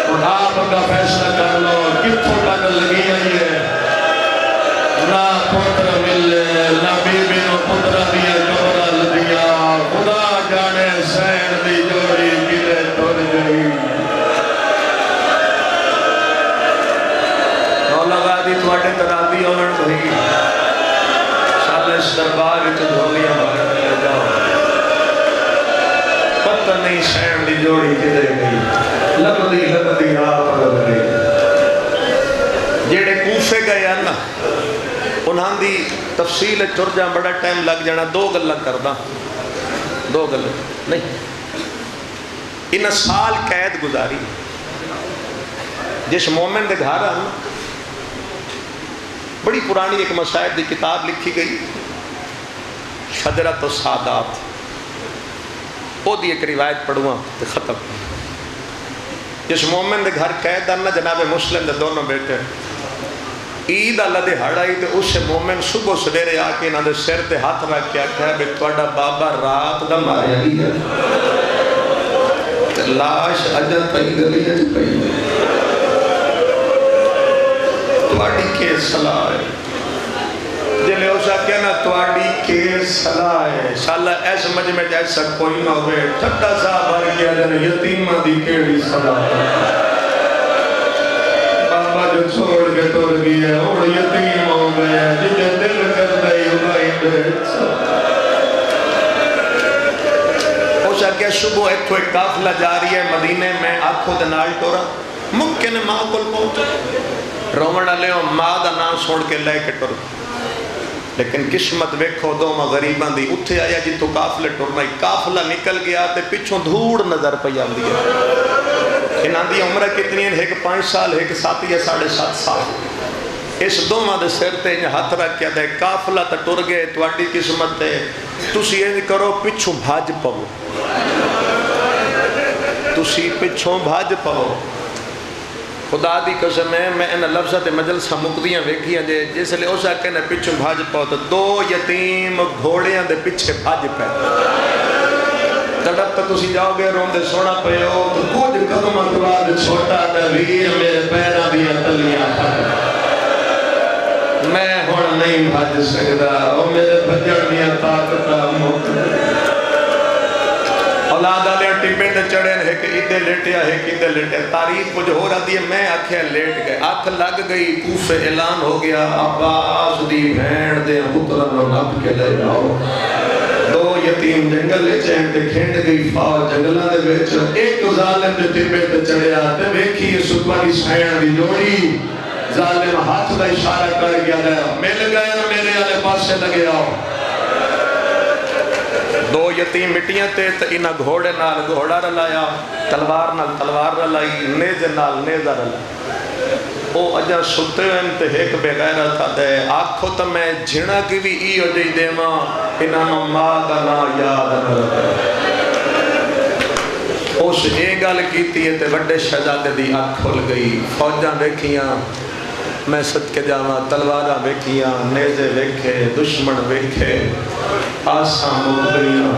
اور آپ کا فیصلہ کر لو کتھوں تک لگی آئی ہے. نہ پتر ملے نہ بی بی نو پتر دیا کبرہ لدیا خدا جانے سین دی جوڑی کلے ٹر گئی. مولا غادی تواڈے تراضی ہونے بھئی شال اس دربار وچ دھولیاں بھر لے جاؤ پتہ نہیں سین دی جوڑی کدھر گئی. لبدی آپ لبدی جیڑے کوفے گئے ہیں نا انہاں دی تفصیل چر جا بڑا ٹائم لگ جانا. 2 گلہ کردہ 2 گلہ نہیں ان سال قید گزاری جس مومن دے گھر آنا بڑی پرانی ایک مصائب دی کتاب لکھی گئی شجرۃ السعادات وہ دی ایک روایت پڑھواں تو ختم. جس مومن دے گھر قید نہ جناب مسلم دے دونوں بیٹے عید اللہ دہاڑا آئی تو اس مومن صبح سویرے آ کے انہوں نے سر تے ہاتھ رکھ کے آخیا بھی تہاڈا بابا رات دا ماریا گیا لاش اجل پئی گلی پئی تہاڈی کے صلاح ہے جلے اس آخیا نا تہاڈی کے صلاح ہے شاءاللہ ایس مجمع جیسا کوئی نہ ہوئے ٹھٹا صاحب بھر گیا جن یتیمہ دی کیڑی صلاح ہے بابا جو چھوڑ کے ٹر گیا اور یتیم ہو گیا جنہیں دل کر دائی ہوئی بیٹ اس آخیا صبح ایک قافلہ جا رہی ہے مدینے میں آنکھوں دے نال ٹورا ممکن ہے ماں کول پہنچو رومن والے ماں دا نام سن کے لے کے ٹر لیکن قسمت ویکھو دو ماں غریباں دی اتھے آیا جی تو قافلے ٹرنا قافلہ نکل گیا تے پچھوں دھوڑ نظر پئی آندی ہے انہاں دی عمر کتنی ہے ایک 5 سال ایک 7 یا 7.5 سال اس دوواں دے سر تے ہاتھ رکھ کے دے قافلہ تے ٹر گئے تواڈی قسمت ہے تسی انج کرو پچھوں بھاج پاؤ تسی پچھوں بھاج پاؤ خدا دی قسم ہے میں ان لفظات مجلسہ مقدیاں ویکھیاں جے جس لئے اس آکے نے پچھوں بھاج پاؤ تو 2 یتیم گھوڑیاں دے پچھے بھاج پہ تڑپ تو تسی جاؤ گے رون دے سونا پہ ہو تو کچھ قدم اکباد چھوٹا دویر میرے پیرہ دیا تلیاں میں ہون نہیں بھاج سکتا او میرے بھجڑ دیا طاقتہ مقدر اولاد آلے ٹپے تے چڑھے ہے کہ ادھے لیٹیا ہے کہ ادھے لیٹیا تاریخ کچھ ہو رہا دی ہے میں آکھیا لیٹ گئے آنکھ لگ گئی کوفے اعلان ہو گیا عباس دی بھین دے پترن و نب کے لے آؤ 2 یتیم جنگل لے چین تے کھینڈ گئی فاؤ جنگلہ دے بیچ ایک ظالم دے ٹپے تے چڑھے آتے ویکھی سپاری سائن دی جوڑی ظالم ہاتھ دا اشارہ کر گیا ہے مل گئے نا میرے آلے پاس سے لگے آؤ 2 یتیم مٹیاں تے انہاں گھوڑے نال گھوڑا رلایا تلوار نال تلوار رلائی نیزے نال نیزہ رلائی او اجا ستے ہیں تے ایک بے غیرہ تھا دے آنکھو تا میں جھنا کی بھی ای ہو جائی دے ماں انہاں ماں دا نا یاد نہ اس ایک گل کیتی ہے تے وڈے شہزادے دی آنکھ کھل گئی فوجاں دیکھیاں میں صدقے جاواں تلواراں ویکھیاں نیزے ویکھے دشمن ویکھے آساں مک گئیاں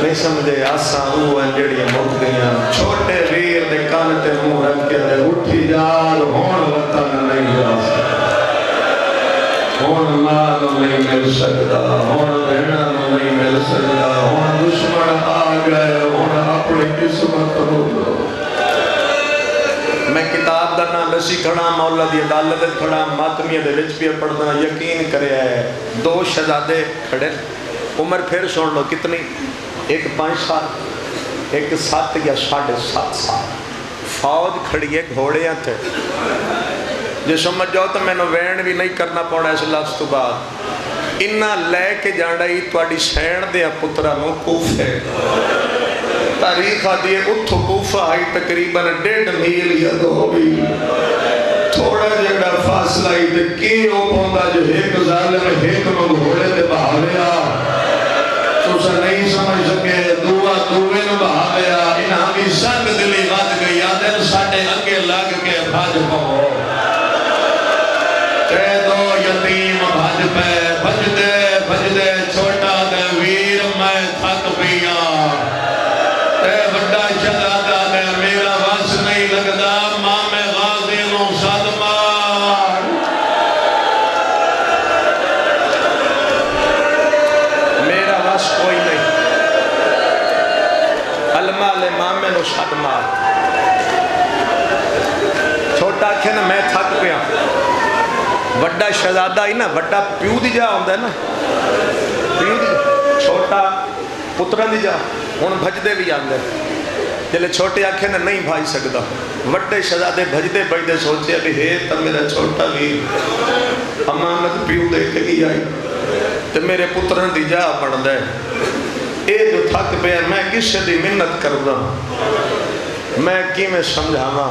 نہیں سمجھے آساں وہ ہیں جڑیاں مک گئیاں چھوٹے ویر دے کان تے منہ رکھ کے دے اٹھی جال ہون وطن نہیں جا سکتا ہون مال نہیں مل سکتا ہون بہنا نہیں مل سکتا ہون دشمن آ گئے ہون اپنی قسمت ہو گئے میں کتاب دا نام لسی کھڑا مولا دی عدالت کھڑا ماتمیہ دے وچ بھی پڑھنا یقین کرے ہے 2 شہزادے کھڑے عمر پھر سن لو کتنی ایک 5 سال ایک 7 یا 7.5 سال فوج کھڑی ہے گھوڑیاں تھے جو سمجھ جاؤ تو میں نے وین بھی نہیں کرنا پڑا اس لفظ تو بعد انہاں لے کے جانڈائی تواڈی سین دے پترا نو کوفے تاریخ آدھی ہے اتھو کوفہ آئی تقریباً 1.5 میل یا 2 بھی تھوڑا جگہ فاصلہ آئی تے کی او پوندا جو ایک ظالم ایک میں گھوڑے دے بہاویا تو سا نہیں سمجھ سکے دعا دوے نو بہاویا انہاں بھی سنگ دلی بات گئی آدھر ساڑھے اگے لگ کے بھاج پاؤ تے 2 یتیم بھاج پہ بھج دے چھوٹا دے ویر میں تھک پیا اے بڑا شہزادہ نے میرا وس نہیں لگدا ماں میں غازی نو صدمہ میرا وس کوئی نہیں المال مامے نو صدمہ چھوٹا کھے نا میں تھک پیا بڑا شہزادہ ہی نا بڑا پیو دی جا ہوندہ ہے نا پیو دی چھوٹا پترہ دی جا ہون بھجدے بھی آندے جلے چھوٹے آنکھیں نے نہیں بھائی سکتا وڈے شہزادے بھجدے بھجدے سوچے ابھی ہے تب میرا چھوٹا بھی امانت پیو دے کے گی آئی تو میرے پترن دی جا بڑھ دے اے جو تھک پہ میں کس سے دی منت کر دا میں کی میں سمجھانا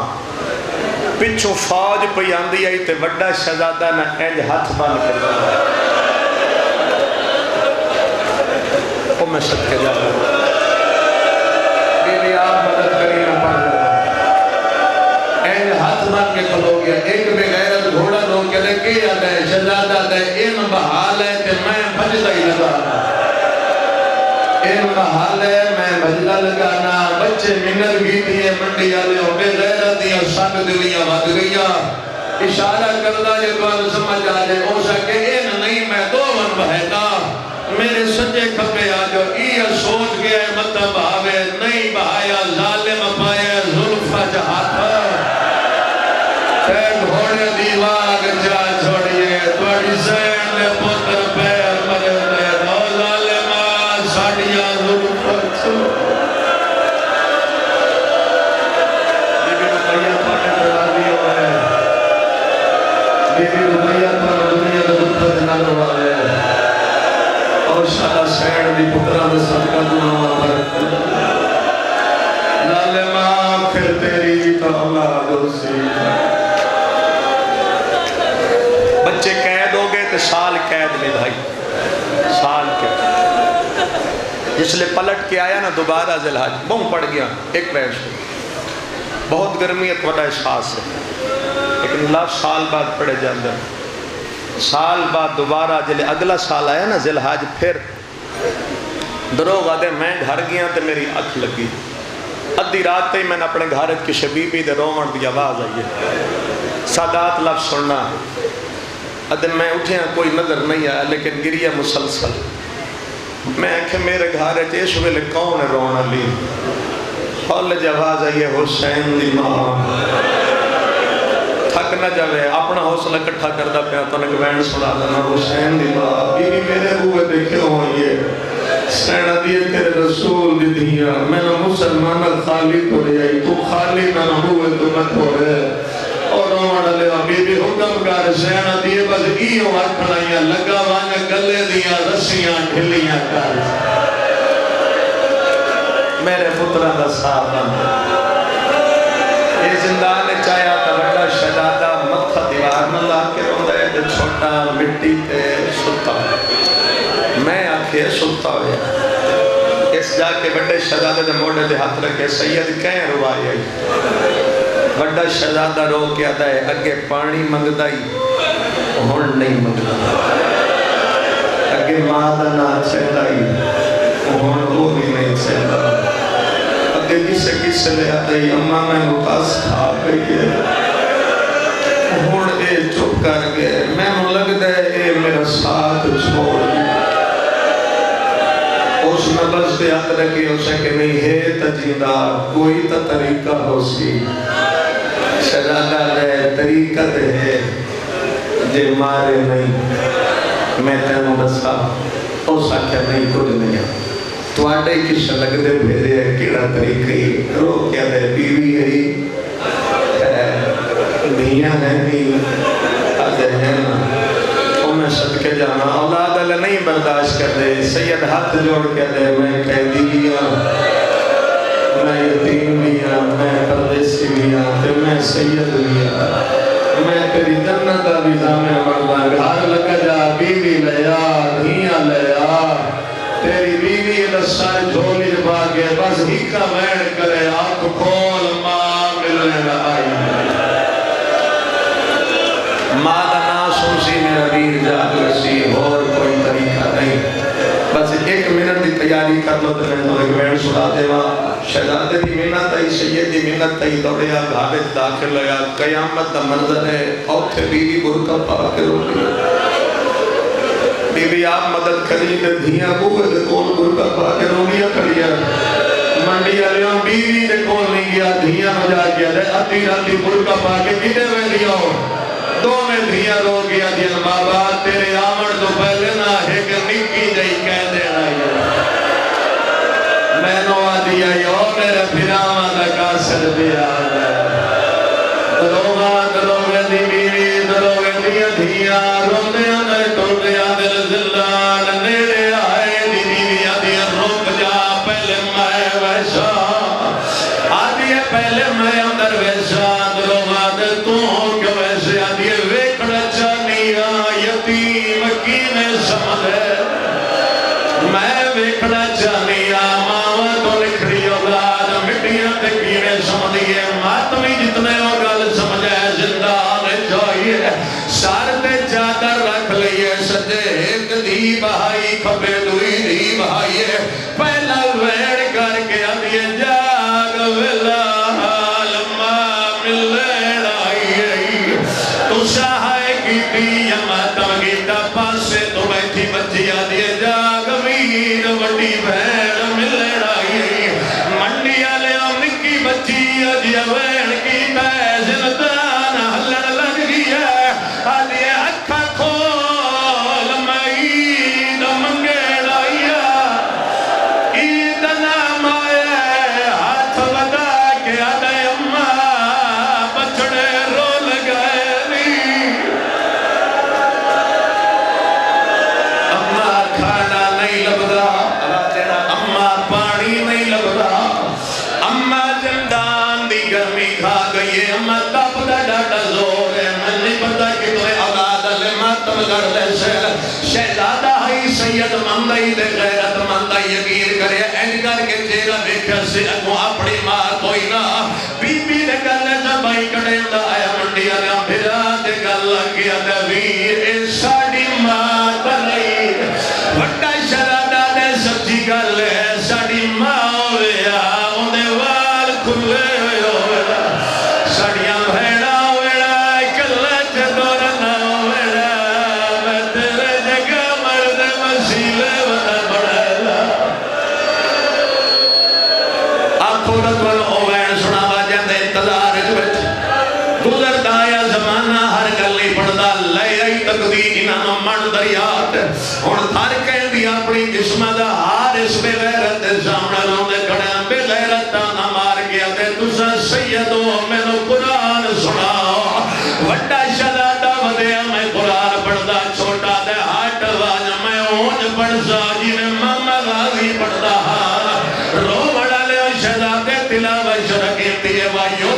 پچھو فوج پہ آندی آئی تے وڈا شہزادہ نہ اینج ہاتھ بان کر دا وہ میں صدقے جا رہا ہاتھ مار کے کھلو گیا ایک بغیرت گھوڑا رو کے لے کے آتا ہے شہزادہ دے ان بحال ہے کہ میں بھجدہ ہی لگانا ان بحال ہے میں بھجدہ لگانا بچے منت گی دیئے منڈی آلے ہو بغیرت دیا ساتھ دلیاں بات گیا اشارہ کردہ یہ تو سمجھ آجے ہو سکے ان نہیں میں دو من بہتا میرے سجے کھپے آجو یہ سوچ گیا مطلب آوے نہیں بہایا ظالم پایا ظلفہ جہاتا تے گھوڑے دیواغ جا چھوڑیے توڑی زین دے پتر پیر مجھے دے دو ظالمہ ساڑیا ظلفہ چھوڑ بی بی رقیہ پانے پر راضی ہوئے بی بی رقیہ پر دنیا دے دکھت نہ روالے اور شاہ سین دی پترہ دے صدقہ دنیا پر ظالمہ پھر تیری تو اولاد اسی بچے قید ہو گئے تو سال قید میں بھائی سال قید اس لئے پلٹ کے آیا نا دوبارہ ذی الحج بہت پڑ گیا ایک بیش بہت گرمیت بڑا احساس ہے لیکن اللہ سال بعد پڑے جاندر سال بعد دوبارہ جلے اگلا سال آیا نا ذی الحج پھر دروغ آدھے میں گھر گیا تو میری اکھ لگی ادھی رات تے میں نے اپنے گھارت کی شبیبی دے رومن دی آواز آئیے سادات لفظ سننا ادھے میں اٹھیا کوئی نظر نہیں آیا لیکن گریہ مسلسل میں کہ میرے گھارت اس ویلے کون رونا لی حول جواز آئیے حسین دی ماں تھک نہ جاوے اپنا حوصلہ کٹھا کردہ پیا تو نک بینڈ سنا دینا حسین دی ماں بیوی میرے ہوئے دیکھے ہوئیے سینہ دیئے تیرے رسول دی دیا میں نے مسلمانہ خالی تو رہی آئی تو خالی میں نے ہوئے تو نہ تھوڑے اور رومن لے بی بی حکم کر سینہ دیئے بس ایوں اکھڑائیاں لگا وانا گلے دیا رسیاں ڈھلیاں کر میرے پترہ دا صاحبہ یہ زندان نے چاہیا تا بڑا شہزادہ متھا دیوار نہ لا کے روندہ ہے جو چھوٹا مٹی تے ستا میں آکھے ستا ہویا اس جا کے بڑے شہزادہ دے موڑے دے ہاتھ رکھے سید کہیں روائی آئی بڑا شہزادہ رو کے آتا ہے اگے پانی منگدائی ہون نہیں منگدائی اگے مادنا چھتائی ہون وہ بھی نہیں چھتا اگے کسے کسے لے آتا ہے اممہ میں مقاس کھا گئی ہے ہون اے چپ کر گئے میں نے لگ دے اے میرا ساتھ چھوڑ اس نبض دے ہاتھ رکھے اسے کہ نہیں ہے تجیدہ کوئی تا طریقہ ہو سی شہزادہ دے طریقہ دے ہے جے مارے نہیں میں تینوں بسا اس آکھیا نہیں کچھ نہیں تو آٹے کس لگ دے بھیرے ہے کیڑا طریقی رو کیا دے بیوی ہے دھیاں ہے نہیں آدھے ہیں او میں صدقے جانا اولاد اللہ نہیں برداشت کر دے سید ہاتھ جوڑ کے دے میں قیدی گیا میں یتیم لیا میں پردیسی لیا تے میں سید لیا میں تیری جنت علیزہ میں مردہ گھار لگا جا بیوی لیا دھیاں لیا تیری بیوی لسائے جھولی جبا کے بس ہی کا مین کرے آنکھ کھول ماں ملنے آئی مادہ ناسوں سی میرا ویر جاگ رسی اور کوئی طریقہ نہیں بس ایک منٹ دی تیاری کر لو تو میں تو ایک بینڈ سنا دے وہاں شہزادے دی منت آئی سید دی منت آئی دوڑیا گھارت داخل لیا قیامت دا منظر ہے اوتھے بیوی برکہ پا کے رو لیا بیوی آپ مدد کری دے دھیاں بوئے دے کون برکہ پا کے رو لیا کریا منڈی علیوں بیوی دے کون نہیں گیا دھیاں ہو جا گیا دے اتی راتی برکہ پا کے کتے میں لیا ہو دو میں دھیاں رو گیا دیا بابا تیرے آمن تو پہلے نہ ہے کہ نکی جائی کہہ دینا میں نو آدیا یو میرے پھراما دا کاسر بھی آگا دروگا دی بیوی دروگا دیا دھیاں روندیا نئے ٹوٹیا دل زلان نیڑے آئے دی بیوی آدیا روک جا پہلے میں ویسا آدیا پہلے میں اندر ویسا دروگا دے تو ہو کہ ویسے آدیا ویکڑا چانیا یتیم کی میں سمجھے میں ویکڑا چانیا ماما تو لکھڑی اولاد مٹیاں تے کینے سمجھئے ماتمی جتنے وہ گل سمجھے دھی بہائی کھپے دوئی دھی بہائی پہلا ویڑ کر کے آدھے جاگ ویلا لما ملن آئی تو شاہائے کی تھی ماتم گیتا پاسے تو بیٹھی بچی آدھے جاگ ویر وڈی بھیڑ ملن آئی منڈی آلے نکی بچی آدھے ویڑ کی تیزن دان ہلن لگ گیا آدھے اکھا کھول میں عید منگے لایا عید نام آئے ہاتھ لگا کے آدھے اماں بچڑے رول گئے اماں کھانا نہیں لبدا اماں پانی نہیں لبدا اماں زندان دی گرمی کھا گئی اماں تپ دا ڈاٹا زور ہے میں نہیں پتا کہ تو اولاد علی ماتم کر لے شہزادہ ہی سید مندائی دے غیرت مندائی یقین کرے اینڈ کر کے چیرہ بیکھر سے اگو اپنی ماں کوئی نہ بی بی دے گلے زبائی کڑے دا آیا منڈی آیا بھرا دے گلہ کیا دے ویر اے ساڑی ماں تنائی وڈا شرادہ دے سبجی گلے ساڑی ماں ہویا اندے وال کھلے ہویا ساڑیاں بھیڑا ہویا کلے چدورنا ہویا میں تیرے جگہ مرد مسیلے ودا بڑھالا آخورت والعوین سنا باجہ دے انتظار جوٹ گزر دایا زمانہ ہر گلی پڑھدا لے آئی تقدیر انہاں من دریات ہون تھار کہن دی اپنی جسمہ دا حارس بے غیرت سامنے لوندے کھڑے بے غیرت نہ مار گیا تے تسا سیدو میں نو قرآن سناؤ وڈا شہزادہ ودیا میں قرآن پڑھدا چھوٹا دے ہاتھ واج میں اونج پڑھدا جی میں ماما غازی پڑھدا رو بڑا لے شہزادے تلاوت شرکی تیے وائیو